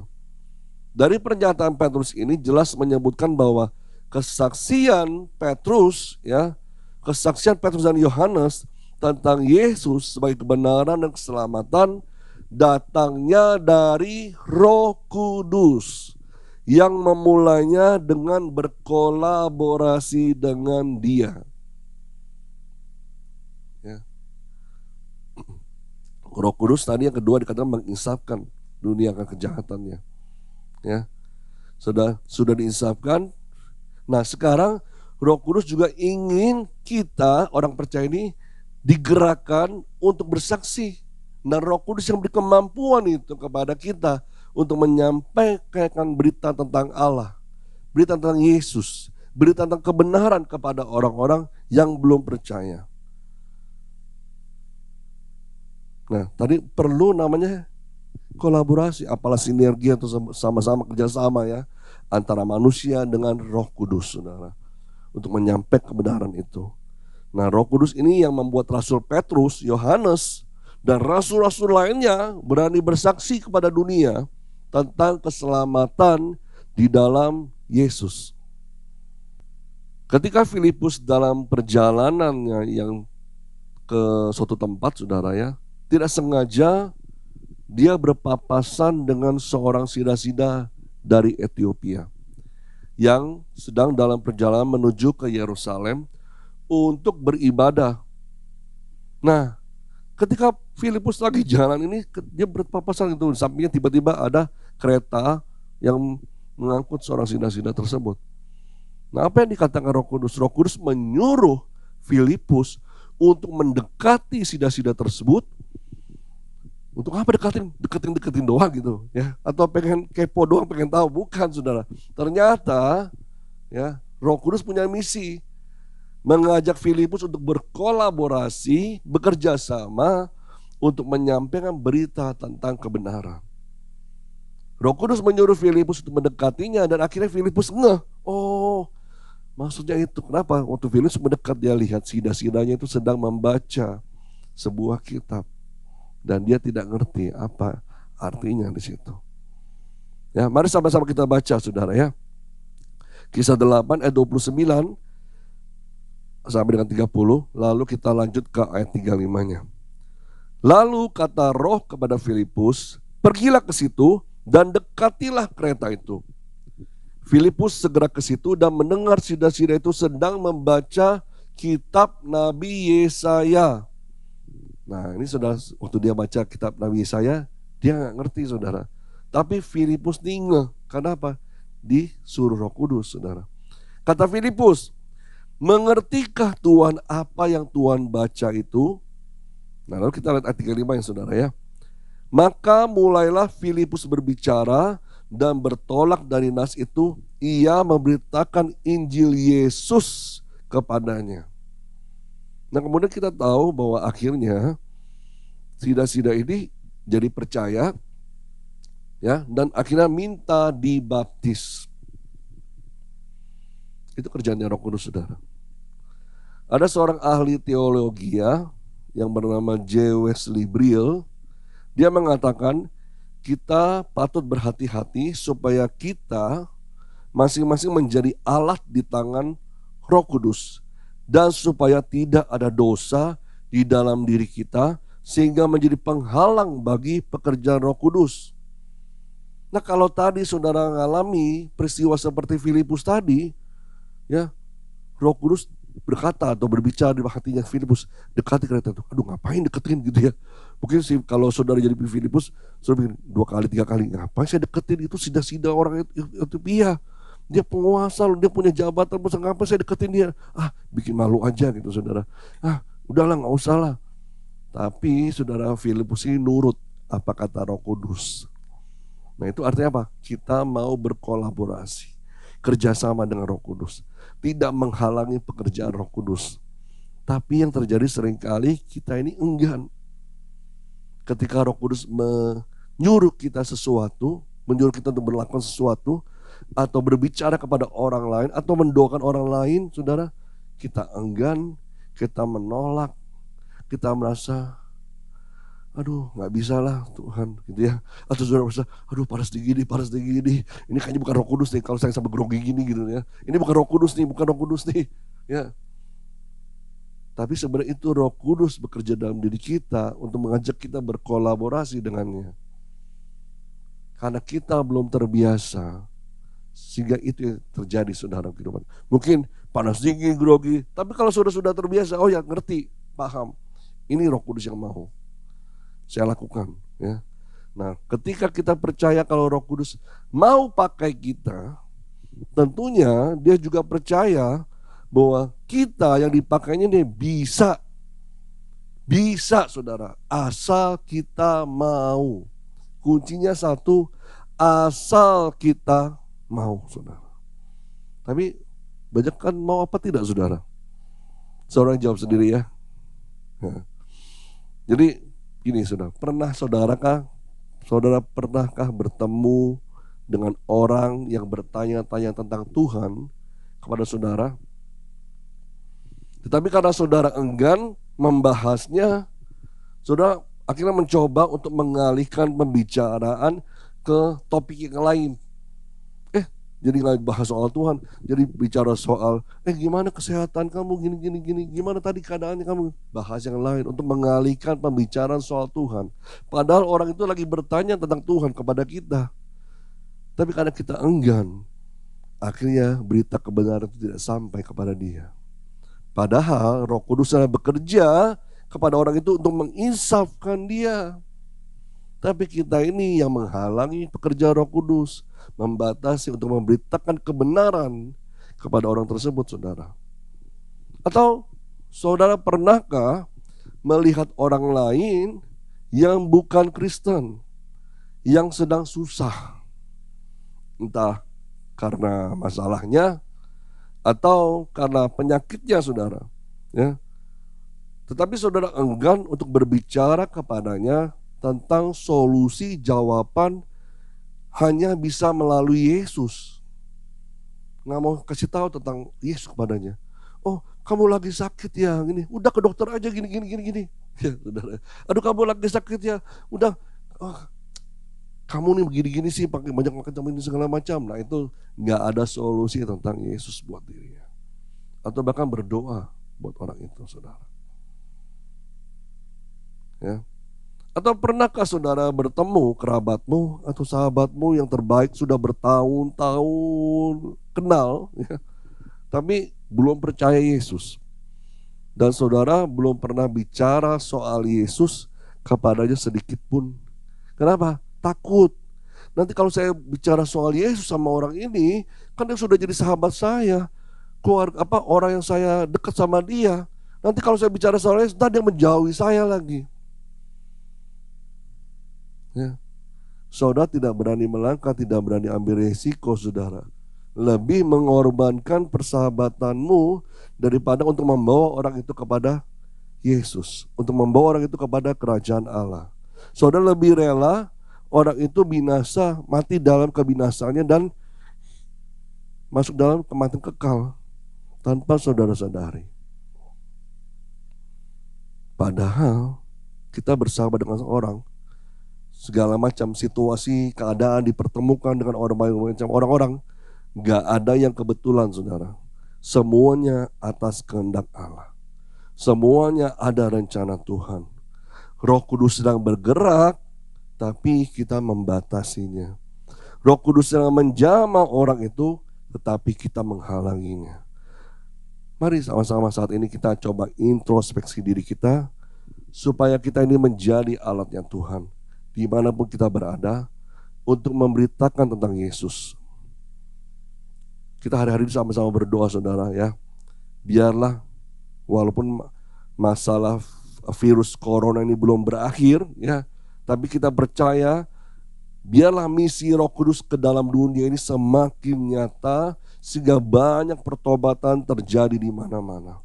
Dari pernyataan Petrus ini jelas menyebutkan bahwa kesaksian Petrus, ya, kesaksian Petrus dan Yohanes tentang Yesus sebagai kebenaran dan keselamatan datangnya dari Roh Kudus yang memulainya dengan berkolaborasi dengan Dia. Ya. Roh Kudus tadi yang kedua dikatakan menginsafkan dunia akan kejahatannya. Ya, sudah diinsafkan. Nah sekarang Roh Kudus juga ingin kita orang percaya ini digerakkan untuk bersaksi. Dan Roh Kudus yang beri kemampuan itu kepada kita untuk menyampaikan berita tentang Allah, berita tentang Yesus, berita tentang kebenaran kepada orang-orang yang belum percaya. Nah tadi perlu namanya kolaborasi, apalah sinergi atau sama-sama kerjasama ya antara manusia dengan Roh Kudus saudara untuk menyampaikan kebenaran itu. Nah Roh Kudus ini yang membuat Rasul Petrus, Yohanes dan rasul-rasul lainnya berani bersaksi kepada dunia tentang keselamatan di dalam Yesus. Ketika Filipus dalam perjalanannya yang ke suatu tempat saudara ya, tidak sengaja dia berpapasan dengan seorang sida-sida dari Ethiopia yang sedang dalam perjalanan menuju ke Yerusalem untuk beribadah. Nah, ketika Filipus lagi jalan ini, dia berpapasan itu, sampingnya tiba-tiba ada kereta yang mengangkut seorang sida-sida tersebut. Nah, apa yang dikatakan Roh Kudus? Roh Kudus menyuruh Filipus untuk mendekati sida-sida tersebut. Untuk apa deketin doang gitu ya, atau pengen kepo doang, pengen tahu? Bukan saudara. Ternyata ya Roh Kudus punya misi mengajak Filipus untuk berkolaborasi, bekerja sama untuk menyampaikan berita tentang kebenaran. Roh Kudus menyuruh Filipus untuk mendekatinya dan akhirnya Filipus ngeh. Oh, maksudnya itu. Kenapa? Waktu Filipus mendekat dia lihat sida-sidanya itu sedang membaca sebuah kitab dan dia tidak ngerti apa artinya di situ. Ya, mari sama-sama kita baca saudara ya. Kisah 8 ayat 29 sampai dengan 30, lalu kita lanjut ke ayat 35-nya. Lalu kata Roh kepada Filipus, pergilah ke situ dan dekatilah kereta itu. Filipus segera ke situ dan mendengar sida-sida itu sedang membaca kitab Nabi Yesaya. Nah ini saudara, waktu dia baca kitab Nabi Yesaya, dia nggak ngerti saudara. Tapi Filipus ngeh, kenapa? Disuruh Roh Kudus saudara. Kata Filipus, mengertikah Tuhan apa yang Tuhan baca itu? Nah lalu kita lihat ayat 35 ya saudara ya. Maka mulailah Filipus berbicara dan bertolak dari nas itu, ia memberitakan Injil Yesus kepadanya. Nah kemudian kita tahu bahwa akhirnya sida-sida ini jadi percaya ya, dan akhirnya minta dibaptis. Itu kerjanya Roh Kudus saudara. Ada seorang ahli teologi yang bernama J. Wesley Briel. Dia mengatakan kita patut berhati-hati supaya kita masing-masing menjadi alat di tangan Roh Kudus, dan supaya tidak ada dosa di dalam diri kita sehingga menjadi penghalang bagi pekerjaan Roh Kudus. Nah kalau tadi saudara mengalami peristiwa seperti Filipus tadi, ya Roh Kudus berkata atau berbicara di hatinya Filipus, dekati kereta itu. Aduh ngapain deketin gitu ya. Mungkin sih kalau saudara jadi Filipus, saudara bikin 2 kali 3 kali, ngapain saya deketin itu sida-sida orang itu iya. Dia penguasa loh, dia punya jabatan besar, ngapain saya deketin dia? Bikin malu aja gitu saudara. Udahlah nggak usah lah. Tapi saudara Filipus ini nurut apa kata Roh Kudus. Nah itu artinya apa? Kita mau berkolaborasi, kerjasama dengan Roh Kudus, tidak menghalangi pekerjaan Roh Kudus. Tapi yang terjadi seringkali kita ini enggan. Ketika Roh Kudus menyuruh kita sesuatu, menyuruh kita untuk melakukan sesuatu, atau berbicara kepada orang lain, atau mendoakan orang lain, saudara, kita enggan, kita menolak, kita merasa, aduh nggak bisa lah Tuhan gitu ya. Atau saudara merasa, aduh panas digini, ini kayaknya bukan Roh Kudus nih kalau saya sampai grogi gini gitu ya. Ini bukan Roh Kudus nih ya. Tapi sebenarnya itu Roh Kudus bekerja dalam diri kita untuk mengajak kita berkolaborasi dengannya. Karena kita belum terbiasa, sehingga itu yang terjadi saudara kehidupan. Mungkin panas dingin, grogi, tapi kalau sudah terbiasa, oh ya ngerti, paham. Ini Roh Kudus yang mau saya lakukan ya. Nah ketika kita percaya kalau Roh Kudus mau pakai kita, tentunya dia juga percaya bahwa kita yang dipakainya ini bisa saudara, asal kita mau. Kuncinya satu, asal kita mau saudara. Tapi banyak kan mau apa tidak saudara? Seorang jawab sendiri ya. Jadi gini saudara, saudara pernahkah bertemu dengan orang yang bertanya-tanya tentang Tuhan kepada saudara? Tetapi karena saudara enggan membahasnya, saudara akhirnya mencoba untuk mengalihkan pembicaraan ke topik yang lain. Jadi nggak bahas soal Tuhan, jadi bicara soal gimana kesehatan kamu, gini, gimana tadi keadaannya kamu, bahas yang lain untuk mengalihkan pembicaraan soal Tuhan. Padahal orang itu lagi bertanya tentang Tuhan kepada kita. Tapi karena kita enggan, akhirnya berita kebenaran itu tidak sampai kepada dia. Padahal Roh Kudus sedang bekerja kepada orang itu untuk menginsafkan dia. Tapi kita ini yang menghalangi pekerjaan Roh Kudus, membatasi untuk memberitakan kebenaran kepada orang tersebut saudara. Atau saudara pernahkah melihat orang lain yang bukan Kristen, yang sedang susah, entah karena masalahnya atau karena penyakitnya saudara ya. Tetapi saudara enggan untuk berbicara kepadanya tentang solusi jawaban hanya bisa melalui Yesus. Nggak mau kasih tahu tentang Yesus kepadanya. Oh, kamu lagi sakit ya, gini. Udah ke dokter aja gini. Ya, saudara. Aduh, kamu lagi sakit ya. Udah, oh, kamu nih begini-gini sih, pakai banyak makan ini segala macam. Nah, itu nggak ada solusi tentang Yesus buat dirinya. Atau bahkan berdoa buat orang itu, saudara. Ya. Atau pernahkah saudara bertemu kerabatmu atau sahabatmu yang terbaik sudah bertahun-tahun kenal, ya, tapi belum percaya Yesus. Dan saudara belum pernah bicara soal Yesus kepadanya sedikit pun. Kenapa? Takut. Nanti kalau saya bicara soal Yesus sama orang ini, kan dia sudah jadi sahabat saya, orang yang saya dekat sama dia. Nanti kalau saya bicara soal Yesus, nanti dia menjauhi saya lagi. Ya. Saudara tidak berani melangkah, tidak berani ambil resiko, saudara. Lebih mengorbankan persahabatanmu daripada untuk membawa orang itu kepada Yesus, untuk membawa orang itu kepada kerajaan Allah. Saudara lebih rela orang itu binasa, mati dalam kebinasaannya dan masuk dalam kematian kekal tanpa saudara sadari. Padahal kita bersahabat dengan orang, segala macam situasi, keadaan dipertemukan dengan orang-orang, gak ada yang kebetulan, saudara. Semuanya atas kehendak Allah. Semuanya ada rencana Tuhan. Roh Kudus sedang bergerak, tapi kita membatasinya. Roh Kudus sedang menjamah orang itu, tetapi kita menghalanginya. Mari sama-sama saat ini kita coba introspeksi diri kita, supaya kita ini menjadi alatnya Tuhan dimanapun kita berada untuk memberitakan tentang Yesus. Kita hari-hari sama-sama berdoa, saudara, ya. Biarlah walaupun masalah virus corona ini belum berakhir, ya, tapi kita percaya biarlah misi Roh Kudus ke dalam dunia ini semakin nyata sehingga banyak pertobatan terjadi di mana-mana.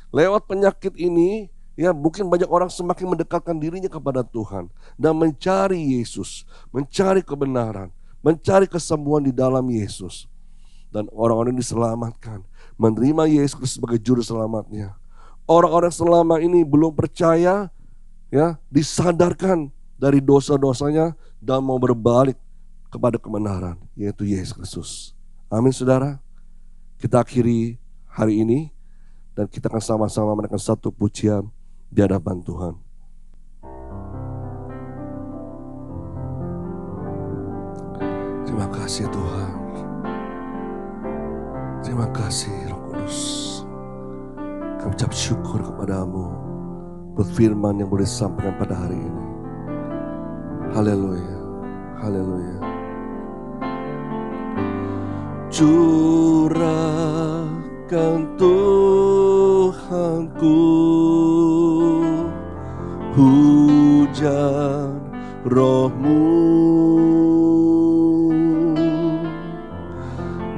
Lewat penyakit ini, ya, mungkin banyak orang semakin mendekatkan dirinya kepada Tuhan dan mencari Yesus, mencari kebenaran, mencari kesembuhan di dalam Yesus. Dan orang-orang ini diselamatkan, menerima Yesus sebagai juru selamatnya. Orang-orang selama ini belum percaya, ya, disadarkan dari dosa-dosanya dan mau berbalik kepada kebenaran, yaitu Yesus Kristus. Amin, saudara. Kita akhiri hari ini dan kita akan sama-sama menaikkan satu pujian di hadapan Tuhan. Terima kasih Tuhan. Terima kasih Roh Kudus. Kami ucap syukur kepadamu buat firman yang boleh disampaikan pada hari ini. Haleluya, haleluya. Curahkan Tuhanku hujan roh-Mu,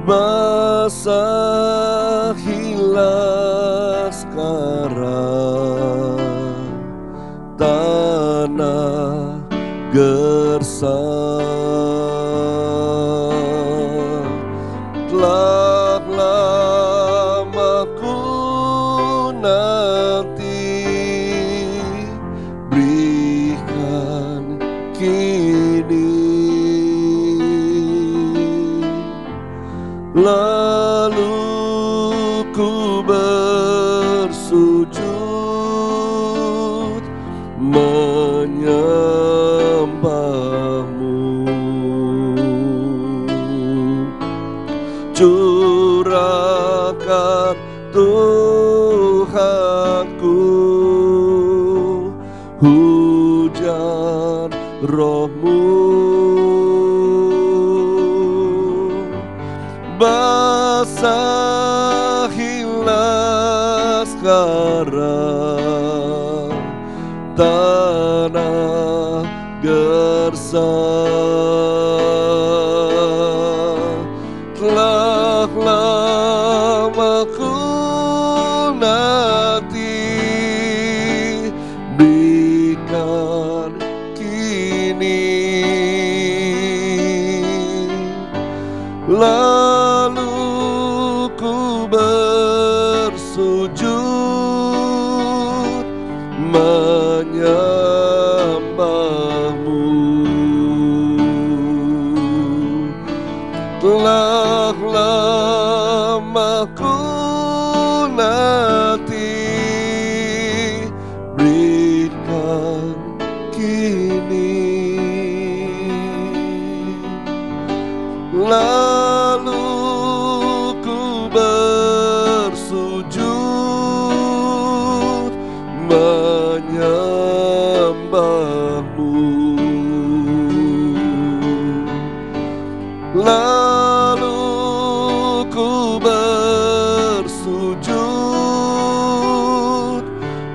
basahilah sekarang tanah gersang. Telah lama ku nanti, berikan kini, lalu ku bersujud menyembah-Mu. Curahkan Tuhanku hujan roh-Mu, basahilah sekarang tanah gersang. Telah lama ku nanti, bersujud menyembahmu. Telah lama ku nanti, berikan kini. Lalu ku bersujud menyembahmu. Lalu ku bersujud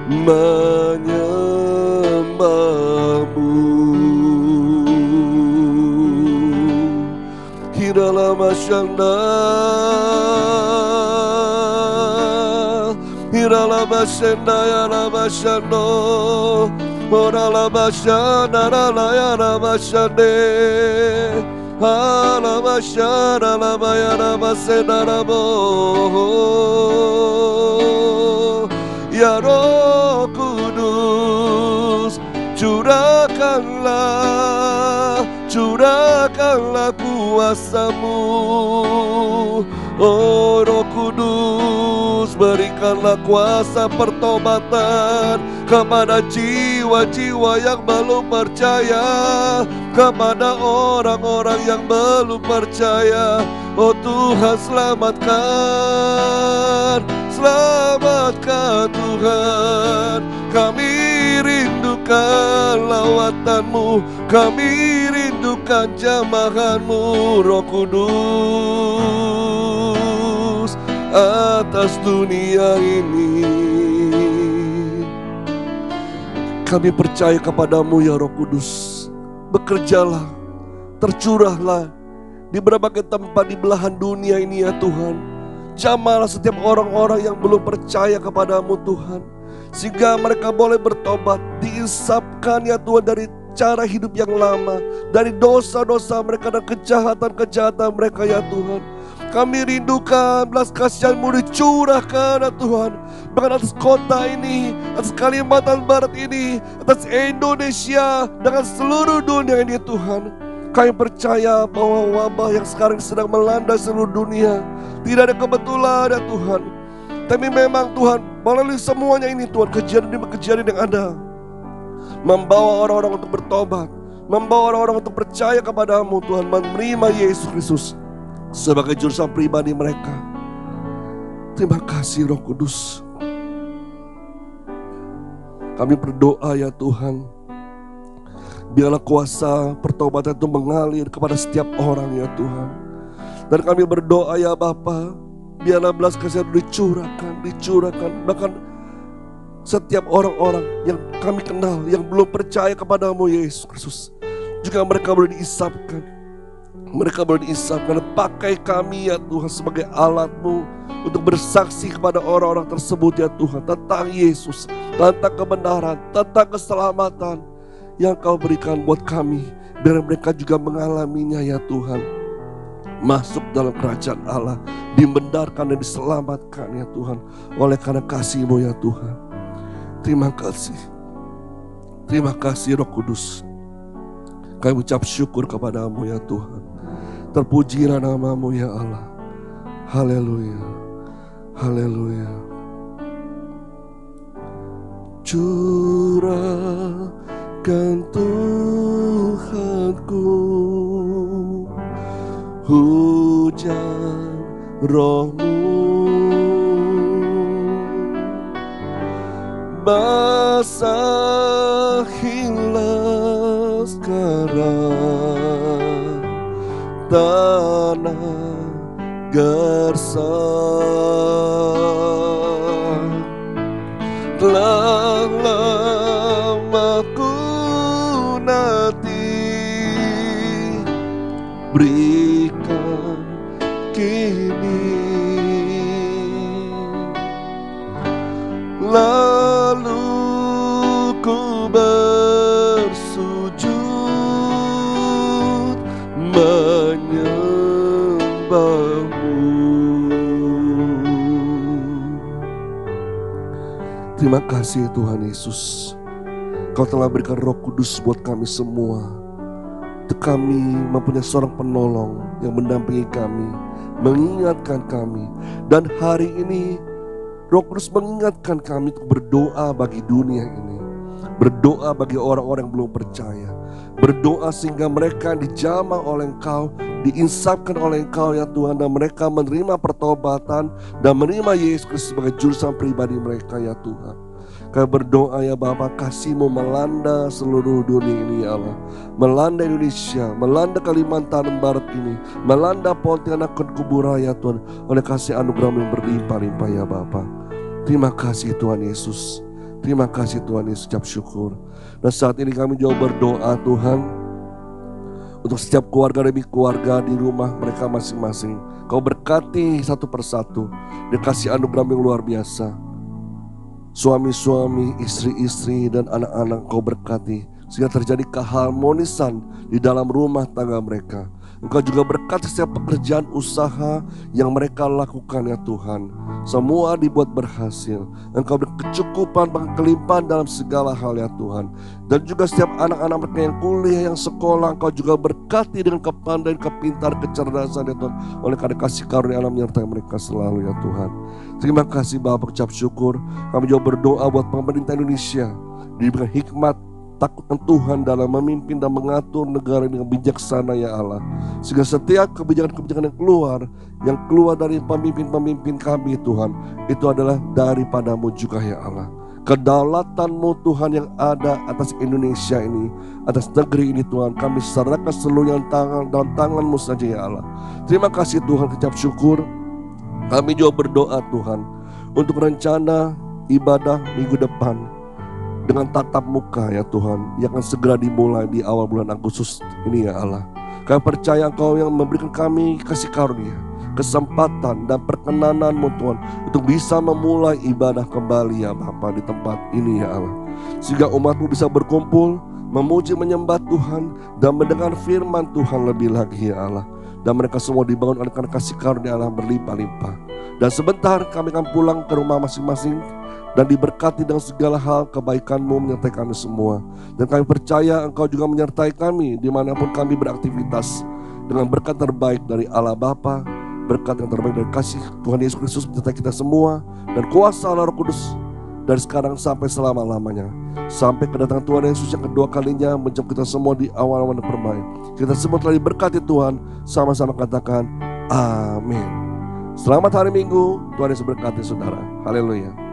menyembahmu. Hirala masyanda, hirala masyanda ya la masyando, orala masyanda la ya la masyande, ala masyanda la ya la masyanda la bo. Ya Roh Kudus, curahkanlah kuasa-Mu. Oh Roh Kudus, berikanlah kuasa pertobatan kepada jiwa-jiwa yang belum percaya, kepada orang-orang yang belum percaya. Oh Tuhan, selamatkan Tuhan. Kami rindukan lawatan-Mu, kami rindukan jamahan-Mu, Roh Kudus, atas dunia ini. Kami percaya kepadamu ya Roh Kudus. Bekerjalah, tercurahlah di berbagai tempat di belahan dunia ini ya Tuhan. Jamahlah setiap orang-orang yang belum percaya kepadamu Tuhan, sehingga mereka boleh bertobat, diinsapkan ya Tuhan dari cara hidup yang lama, dari dosa-dosa mereka dan kejahatan-kejahatan mereka ya Tuhan. Kami rindukan belas kasihan-Mu dicurahkan ya Tuhan, bahkan atas kota ini, atas Kalimantan Barat ini, atas Indonesia, dengan seluruh dunia ini Tuhan. Kami percaya bahwa wabah yang sekarang sedang melanda seluruh dunia tidak ada kebetulan ya Tuhan, tapi memang Tuhan melalui semuanya ini Tuhan, kejadian yang ada membawa orang-orang untuk bertobat, membawa orang-orang untuk percaya kepadamu Tuhan, menerima Yesus Kristus sebagai juru selamat pribadi mereka. Terima kasih Roh Kudus. Kami berdoa ya Tuhan, biarlah kuasa pertobatan itu mengalir kepada setiap orang ya Tuhan. Dan kami berdoa ya Bapa, biarlah belas kasihan dicurahkan, bahkan setiap orang-orang yang kami kenal yang belum percaya kepadamu Yesus Kristus, juga mereka boleh diisapkan. Mereka boleh diisapkan. Pakai kami ya Tuhan sebagai alat-Mu untuk bersaksi kepada orang-orang tersebut ya Tuhan, tentang Yesus, tentang kebenaran, tentang keselamatan yang Kau berikan buat kami, biar mereka juga mengalaminya ya Tuhan. Masuk dalam kerajaan Allah, dibenarkan dan diselamatkan ya Tuhan, oleh karena kasih-Mu ya Tuhan. Terima kasih Roh Kudus. Kami ucap syukur kepadamu ya Tuhan. Terpujilah nama-Mu ya Allah. Haleluya, haleluya. Curahkan Tuhanku hujan Roh-Mu, basahilah sekarang tanah gersang. Telah lama ku nanti, berikan kini. Lalu ku bersujud menyembahmu. Terima kasih Tuhan Yesus. Kau telah berikan Roh Kudus buat kami semua. Untuk kami mempunyai seorang penolong yang mendampingi kami, mengingatkan kami. Dan hari ini Roh Kudus mengingatkan kami untuk berdoa bagi dunia ini. Berdoa bagi orang-orang yang belum percaya. Berdoa sehingga mereka dijamah oleh Engkau, diinsapkan oleh Engkau ya Tuhan. Dan mereka menerima pertobatan dan menerima Yesus Kristus sebagai jurusan pribadi mereka ya Tuhan. Kami berdoa ya Bapa, kasih-Mu melanda seluruh dunia ini ya Allah. Melanda Indonesia, melanda Kalimantan Barat ini, melanda Pontianak dan Kuburaya Tuhan. Oleh kasih anugerah-Mu yang berlimpah-limpah ya Bapa. Terima kasih Tuhan Yesus. Terima kasih Tuhan Yesus, ucap syukur. Dan saat ini kami juga berdoa Tuhan, untuk setiap keluarga demi keluarga di rumah mereka masing-masing. Kau berkati satu persatu, dan kasih anugerah yang luar biasa. Suami-suami, istri-istri, dan anak-anak Kau berkati, sehingga terjadi keharmonisan di dalam rumah tangga mereka. Engkau juga berkati setiap pekerjaan usaha yang mereka lakukan ya Tuhan. Semua dibuat berhasil. Engkau beri kecukupan, kelimpahan dalam segala hal ya Tuhan. Dan juga setiap anak-anak mereka yang kuliah, yang sekolah, Engkau juga berkati dengan kepandaian, kepintaran, kecerdasan ya Tuhan. Oleh karena kasih karunia Allah menyertai mereka selalu ya Tuhan. Terima kasih Bapa, ucap syukur. Kami juga berdoa buat pemerintah Indonesia, diberikan hikmat, takutkan Tuhan dalam memimpin dan mengatur negara dengan bijaksana ya Allah. Sehingga setiap kebijakan-kebijakan yang keluar dari pemimpin-pemimpin kami Tuhan, itu adalah daripada-Mu juga ya Allah. Kedaulatan-Mu Tuhan yang ada atas Indonesia ini, atas negeri ini Tuhan, kami serahkan seluruhnya dalam tangan-Mu saja ya Allah. Terima kasih Tuhan, ucap syukur. Kami juga berdoa Tuhan untuk rencana ibadah minggu depan dengan tatap muka ya Tuhan, yang akan segera dimulai di awal bulan Agustus ini ya Allah. Kami percaya Engkau yang memberikan kami kasih karunia, kesempatan dan perkenanan-Mu Tuhan, untuk bisa memulai ibadah kembali ya Bapa di tempat ini ya Allah. Sehingga umat-Mu bisa berkumpul, memuji menyembah Tuhan, dan mendengar firman Tuhan lebih lagi ya Allah. Dan mereka semua dibangun oleh karena kasih karunia Allah berlimpah-limpah. Dan sebentar kami akan pulang ke rumah masing-masing, dan diberkati dengan segala hal kebaikan-Mu menyertai kami semua. Dan kami percaya Engkau juga menyertai kami dimanapun kami beraktivitas, dengan berkat terbaik dari Allah Bapa, berkat yang terbaik dari kasih Tuhan Yesus Kristus menyertai kita semua, dan kuasa Allah Roh Kudus dari sekarang sampai selama-lamanya, sampai kedatangan Tuhan Yesus yang kedua kalinya menjemput kita semua di awal-awal permai. Kita semua telah diberkati Tuhan. Sama-sama katakan amin. Selamat hari Minggu, Tuhan Yesus berkati saudara. Haleluya.